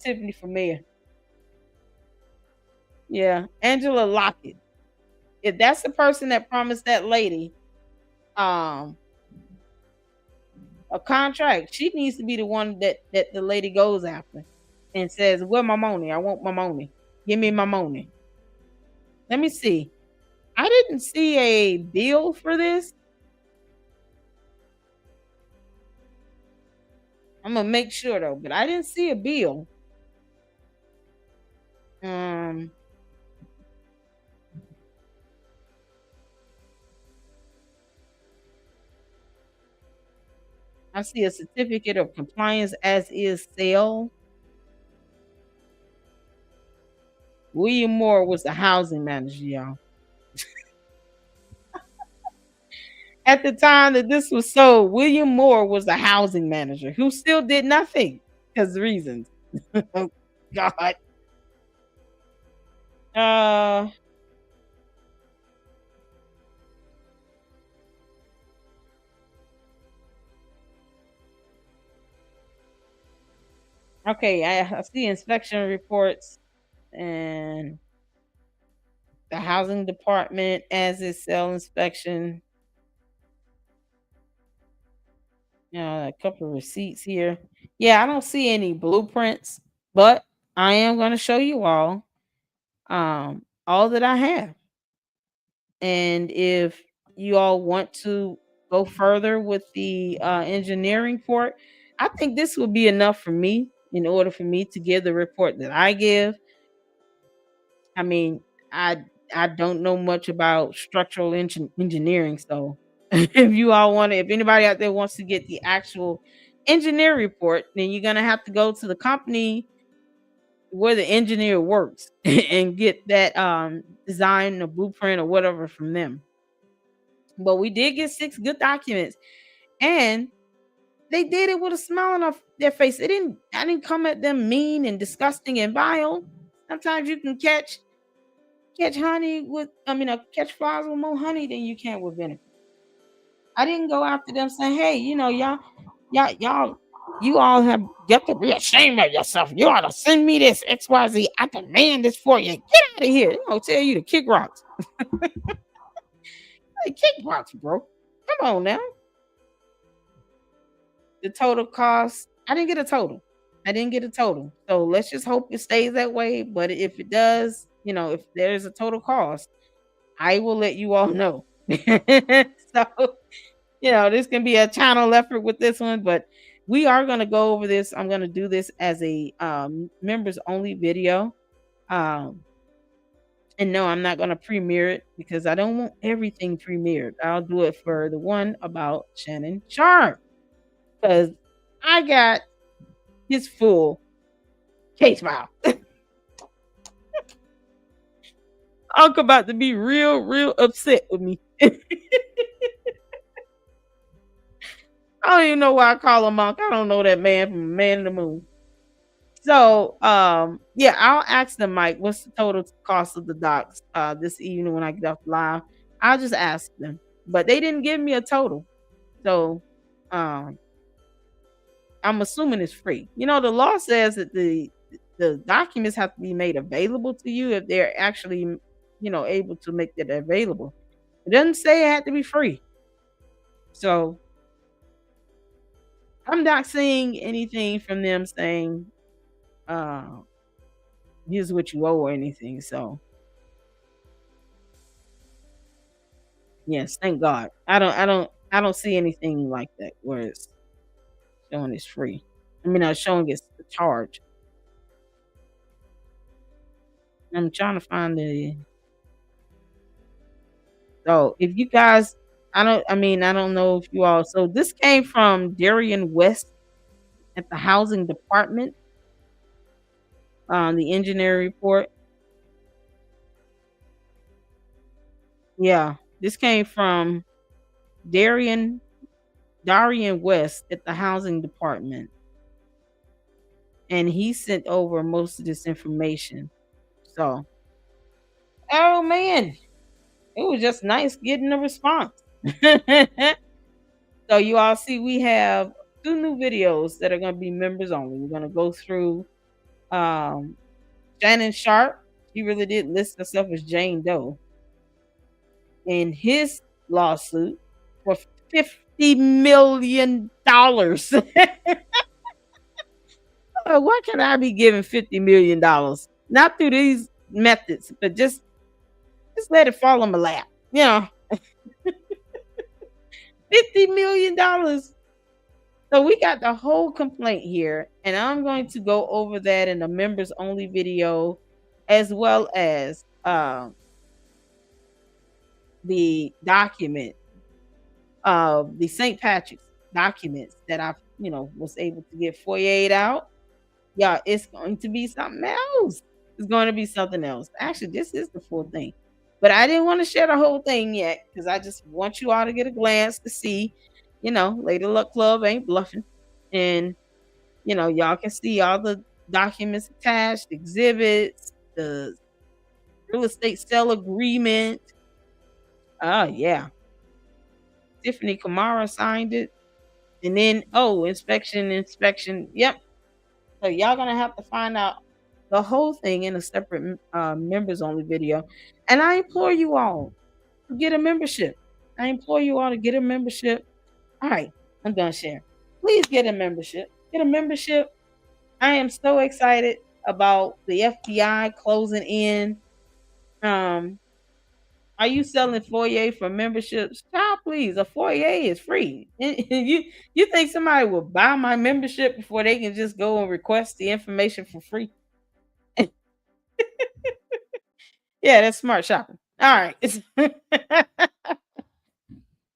Tiffany for mayor. Yeah, Angela Lockett. If that's the person that promised that lady a contract, she needs to be the one that the lady goes after and says, "Where my money? I want my money. Give me my money." Let me see. I didn't see a bill for this. I'm gonna make sure though, but I didn't see a bill. I see a certificate of compliance as is sale. William Moore was the housing manager, y'all. At the time that this was sold, William Moore was the housing manager who still did nothing because of reasons. Oh, God. Okay, I see inspection reports and the housing department as is sale inspection. A couple of receipts here. Yeah, I don't see any blueprints, but I am going to show you all that I have. And if you all want to go further with the engineering report, I think this will be enough for me in order for me to give the report that I give. I mean, I don't know much about structural engineering, so if you all want to, if anybody out there wants to get the actual engineer report, then you're gonna have to go to the company where the engineer works and get that design or blueprint or whatever from them. But we did get 6 good documents, and they did it with a smile on their face. I didn't come at them mean and disgusting and vile. Sometimes you can catch honey with, catch flies with more honey than you can with vinegar. I didn't go after them saying, "Hey, y'all, you all have got to be ashamed of yourself. You ought to send me this XYZ. I demand this for you. Get out of here." Tell you to kick rocks. Hey, kick rocks, bro. Come on now. the total cost. I didn't get a total. I didn't get a total. So let's just hope it stays that way. But if it does, if there's a total cost, I will let you all know. So, this can be a channel effort with this one, but we are going to go over this. I'm going to do this as a members only video. And no, I'm not going to premiere it because I don't want everything premiered. I'll do it for the one about Shannon Sharp because I got his full case file. Uncle about to be real upset with me. I don't even know why I call him Uncle. I don't know that man from Man in the Moon. So, yeah, I'll ask them, Mike, what's the total cost of the docs this evening when I get off live? I'll just ask them, but they didn't give me a total. So, I'm assuming it's free. The law says that the documents have to be made available to you if they're actually, able to make that available. It doesn't say it had to be free. So, I'm not seeing anything from them saying, here's what you owe or anything. So yes, thank God. I don't see anything like that where it's showing it's free. I mean, showing it's the charge. I'm trying to find so if you guys, I don't know if you all, so this came from Darian West at the housing department. The engineer report. Yeah, this came from Darian West at the housing department. And he sent over most of this information. So, oh man, it was just nice getting a response. So you all see we have 2 new videos that are going to be members only. We're going to go through Shannon Sharp. He really did list herself as Jane Doe. In his lawsuit for $50 million. Why can I be given $50 million? Not through these methods, but just let it fall on my lap. $50 million. So we got the whole complaint here, and I'm going to go over that in a members only video, as well as the document of the St. Patrick's documents that I, was able to get 48 out. Yeah, it's going to be something else. It's going to be something else. Actually, this is the full thing. But I didn't want to share the whole thing yet because I just want you all to get a glance to see, Lady Luck Club ain't bluffing. And, y'all can see all the documents attached, exhibits, the real estate sale agreement. Oh, yeah. Tiffany Kamara signed it. And then, inspection. Yep. So y'all going to have to find out the whole thing in a separate members only video. And I implore you all to get a membership. All right, I'm done sharing. Please get a membership. I am so excited about the FBI closing in. Are you selling foyer for memberships? Child, please, a foyer is free. You think somebody will buy my membership before they can just go and request the information for free? Yeah, that's smart shopping. All right.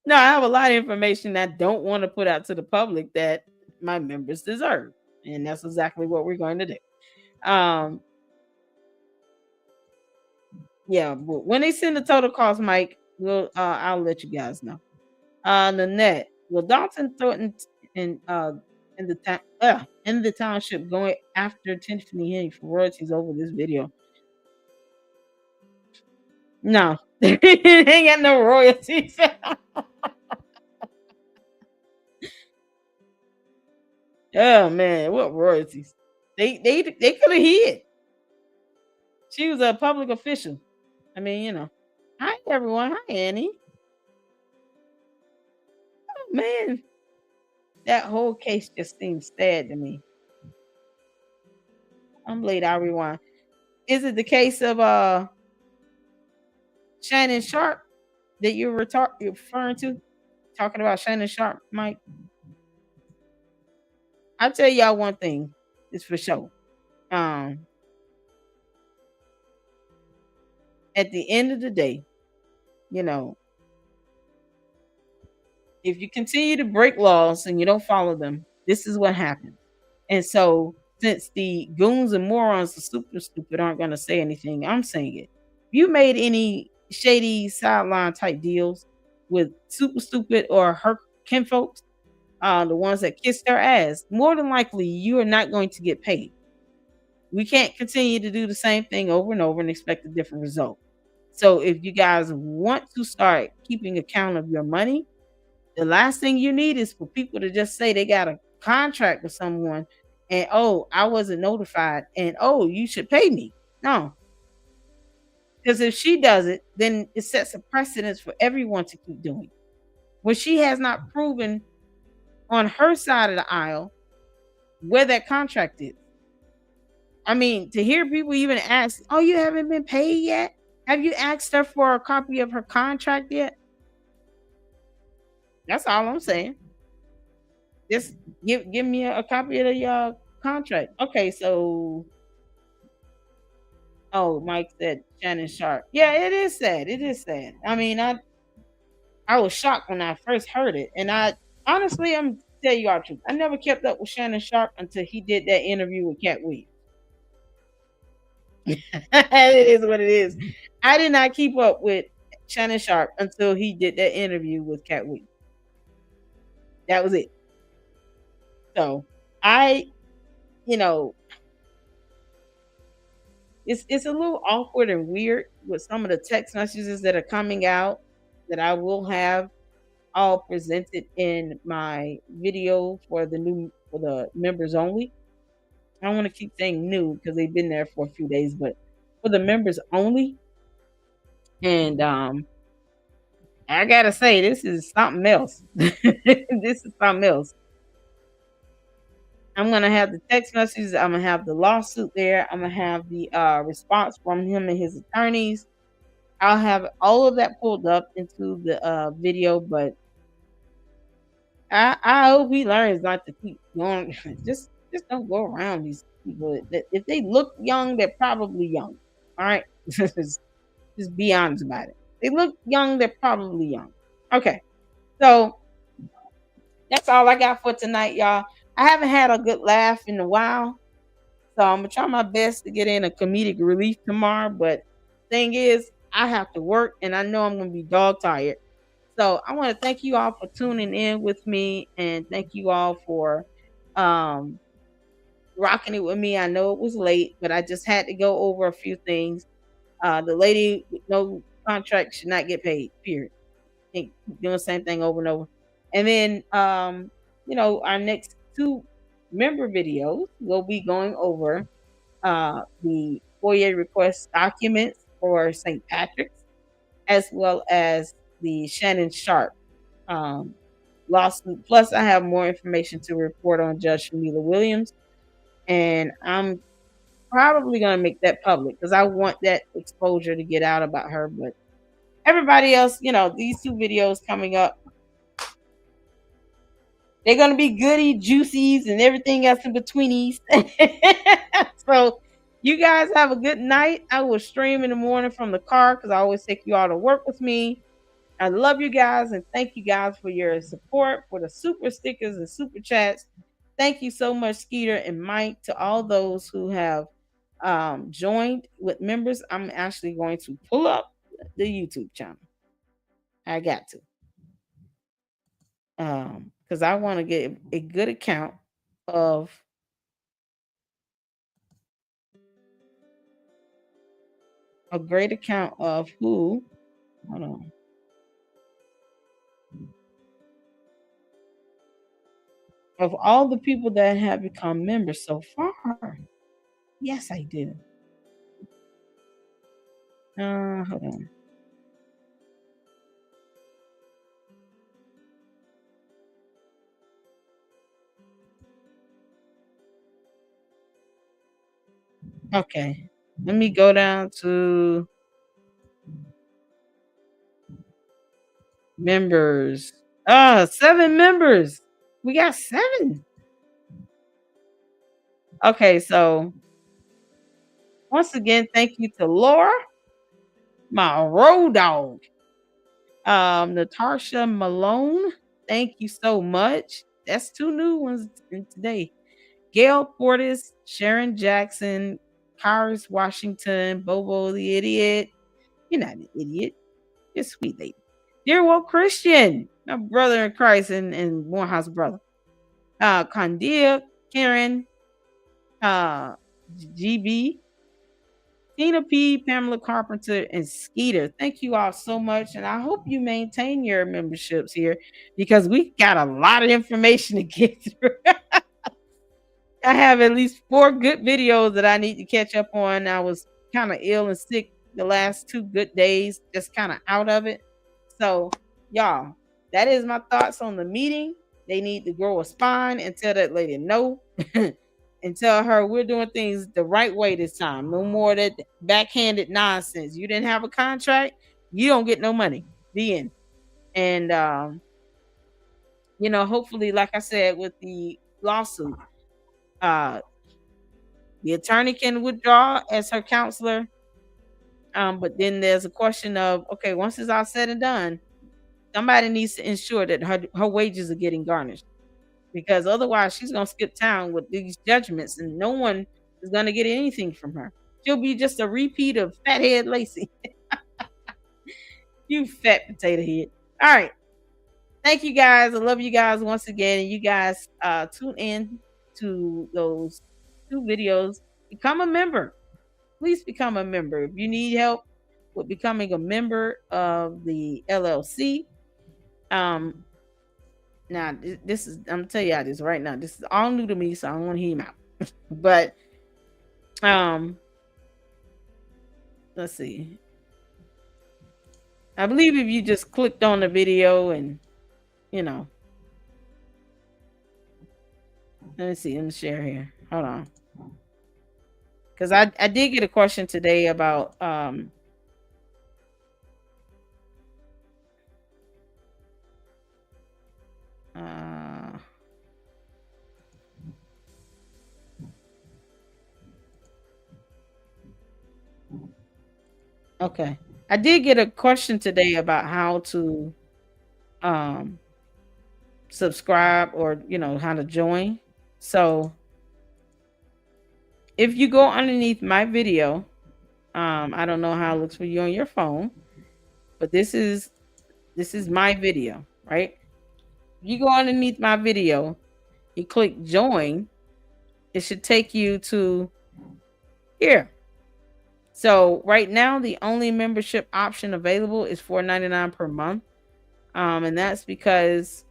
No, I have a lot of information I don't want to put out to the public that my members deserve. And that's exactly what we're going to do. Yeah, but when they send the total cost, Mike, I'll let you guys know. Nanette, will Dalton Thornton in the township going after Tiffany Henry for royalties over this video? No, they ain't got no royalties. Oh man, what royalties? They could have hid. She was a public official. I mean, Hi everyone. Hi Annie. Oh man. That whole case just seems sad to me. I'm late. I'll rewind. Is it the case of Shannon Sharp that you're referring to? Talking about Shannon Sharp, Mike? I'll tell y'all one thing. It's for sure. At the end of the day, you know, if you continue to break laws and you don't follow them, this is what happens. And so, since the goons and morons, the super stupid, aren't going to say anything, I'm saying it. If you made any shady sideline type deals with super stupid or her kinfolks, the ones that kissed their ass, more than likely you are not going to get paid. We can't continue to do the same thing over and over and expect a different result. So if you guys want to start keeping account of your money, the last thing you need is for people to just say they got a contract with someone and, oh, I wasn't notified, and, oh, you should pay me. No. Because if she does it, then it sets a precedence for everyone to keep doing. When she has not proven on her side of the aisle where that contract is. I mean, to hear people even ask, oh, you haven't been paid yet? Have you asked her for a copy of her contract yet? That's all I'm saying. Just give me a copy of your contract. Okay, so Mike said Shannon Sharp. Yeah, it is sad. It is sad. I mean, I was shocked when I first heard it, and I honestly, I'm tell you all the truth. I never kept up with Shannon Sharp until he did that interview with Cat Williams. It is what it is. I did not keep up with Shannon Sharp until he did that interview with Cat Williams. That was it. So it's a little awkward and weird with some of the text messages that are coming out that I will have all presented in my video for the members only. I don't want to keep saying new because they've been there for a few days, but for the members only. And I gotta say, this is something else. This is something else. I'm gonna have the text messages. I'm gonna have the lawsuit there. I'm gonna have the response from him and his attorneys. I'll have all of that pulled up into the video, but I hope he learns not to keep going. Just don't go around these people. If they look young, they're probably young. All right, just be honest about it. They look young, they're probably young. Okay, so that's all I got for tonight, y'all. I haven't had a good laugh in a while, so I'm gonna try my best to get in a comedic relief tomorrow. But thing is, I have to work, and I know I'm gonna be dog tired. So I want to thank you all for tuning in with me, and thank you all for rocking it with me. I know it was late, but I just had to go over a few things. The lady with no contract should not get paid, period. Keep doing the same thing over and over. And then our next two member videos will be going over the FOIA request documents for St. Patrick's, as well as the Shannon Sharp lawsuit. Plus, I have more information to report on Judge Shamila Williams, and I'm probably going to make that public because I want that exposure to get out about her. But everybody else, these two videos coming up, they're going to be goody, juicies, and everything else in betweenies. So you guys have a good night. I will stream in the morning from the car because I always take you all to work with me. I love you guys, and thank you guys for your support, for the super stickers and super chats. Thank you so much, Skeeter and Mike, to all those who have joined with members. I'm actually going to pull up the YouTube channel. I got to. Because I want to get a good account of a great account of who, hold on. Of all the people that have become members so far. Yes, I do. Hold on. Okay. Let me go down to members. 7 members. We got 7. Okay, so once again, thank you to Laura, my road dog. Natasha Malone, thank you so much. That's 2 new ones in today. Gail Portis, Sharon Jackson, Kyrus Washington, Bobo the idiot. You're not an idiot. You're a sweet lady. Dear Will Christian, my brother in Christ and Morehouse brother. Condia, Karen, GB, Tina P, Pamela Carpenter, and Skeeter. Thank you all so much. And I hope you maintain your memberships here because we got a lot of information to get through. I have at least 4 good videos that I need to catch up on. I was kind of ill and sick the last 2 good days, just kind of out of it. So, y'all, that is my thoughts on the meeting. They need to grow a spine and tell that lady no. And tell her we're doing things the right way this time. No more of that backhanded nonsense. You didn't have a contract, you don't get no money. The end. And hopefully, like I said, with the lawsuit, the attorney can withdraw as her counselor. But then there's a question of, okay, once it's all said and done, somebody needs to ensure that her wages are getting garnished. Because otherwise she's gonna skip town with these judgments and no one is gonna get anything from her. She'll be just a repeat of Fathead Lacey. You fat potato head. All right. Thank you guys. I love you guys once again. And you guys tune in to those 2 videos. Become a member. Please become a member. If you need help with becoming a member of the LLC, now, this is, I'm gonna tell y'all this right now. This is all new to me, so I don't want to hear him out. But, let's see. I believe if you just clicked on the video and, let me see. Let me share here. Hold on. Because I did get a question today about, okay. I did get a question today about how to subscribe or how to join. So if you go underneath my video, I don't know how it looks for you on your phone, but this is my video, right? You go underneath my video, you click join, it should take you to here. So right now, the only membership option available is $4.99 per month. And that's because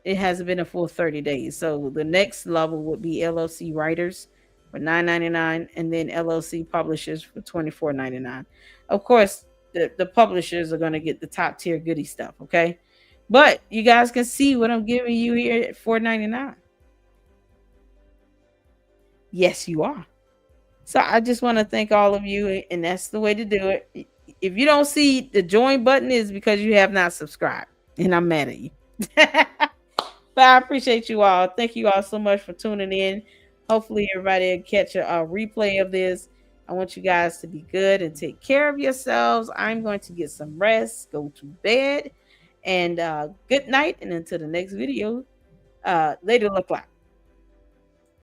it hasn't been a full 30 days. So the next level would be LLC writers for $9.99 and then LLC publishers for $24.99. Of course, the publishers are going to get the top tier goodie stuff. Okay. But you guys can see what I'm giving you here at $4.99. Yes, you are. So I just want to thank all of you, and that's the way to do it. If you don't see the join button, is because you have not subscribed, and I'm mad at you. But I appreciate you all. Thank you all so much for tuning in. Hopefully everybody will catch a replay of this. I want you guys to be good and take care of yourselves. I'm going to get some rest, go to bed, and good night. And until the next video, Lady Luck Club.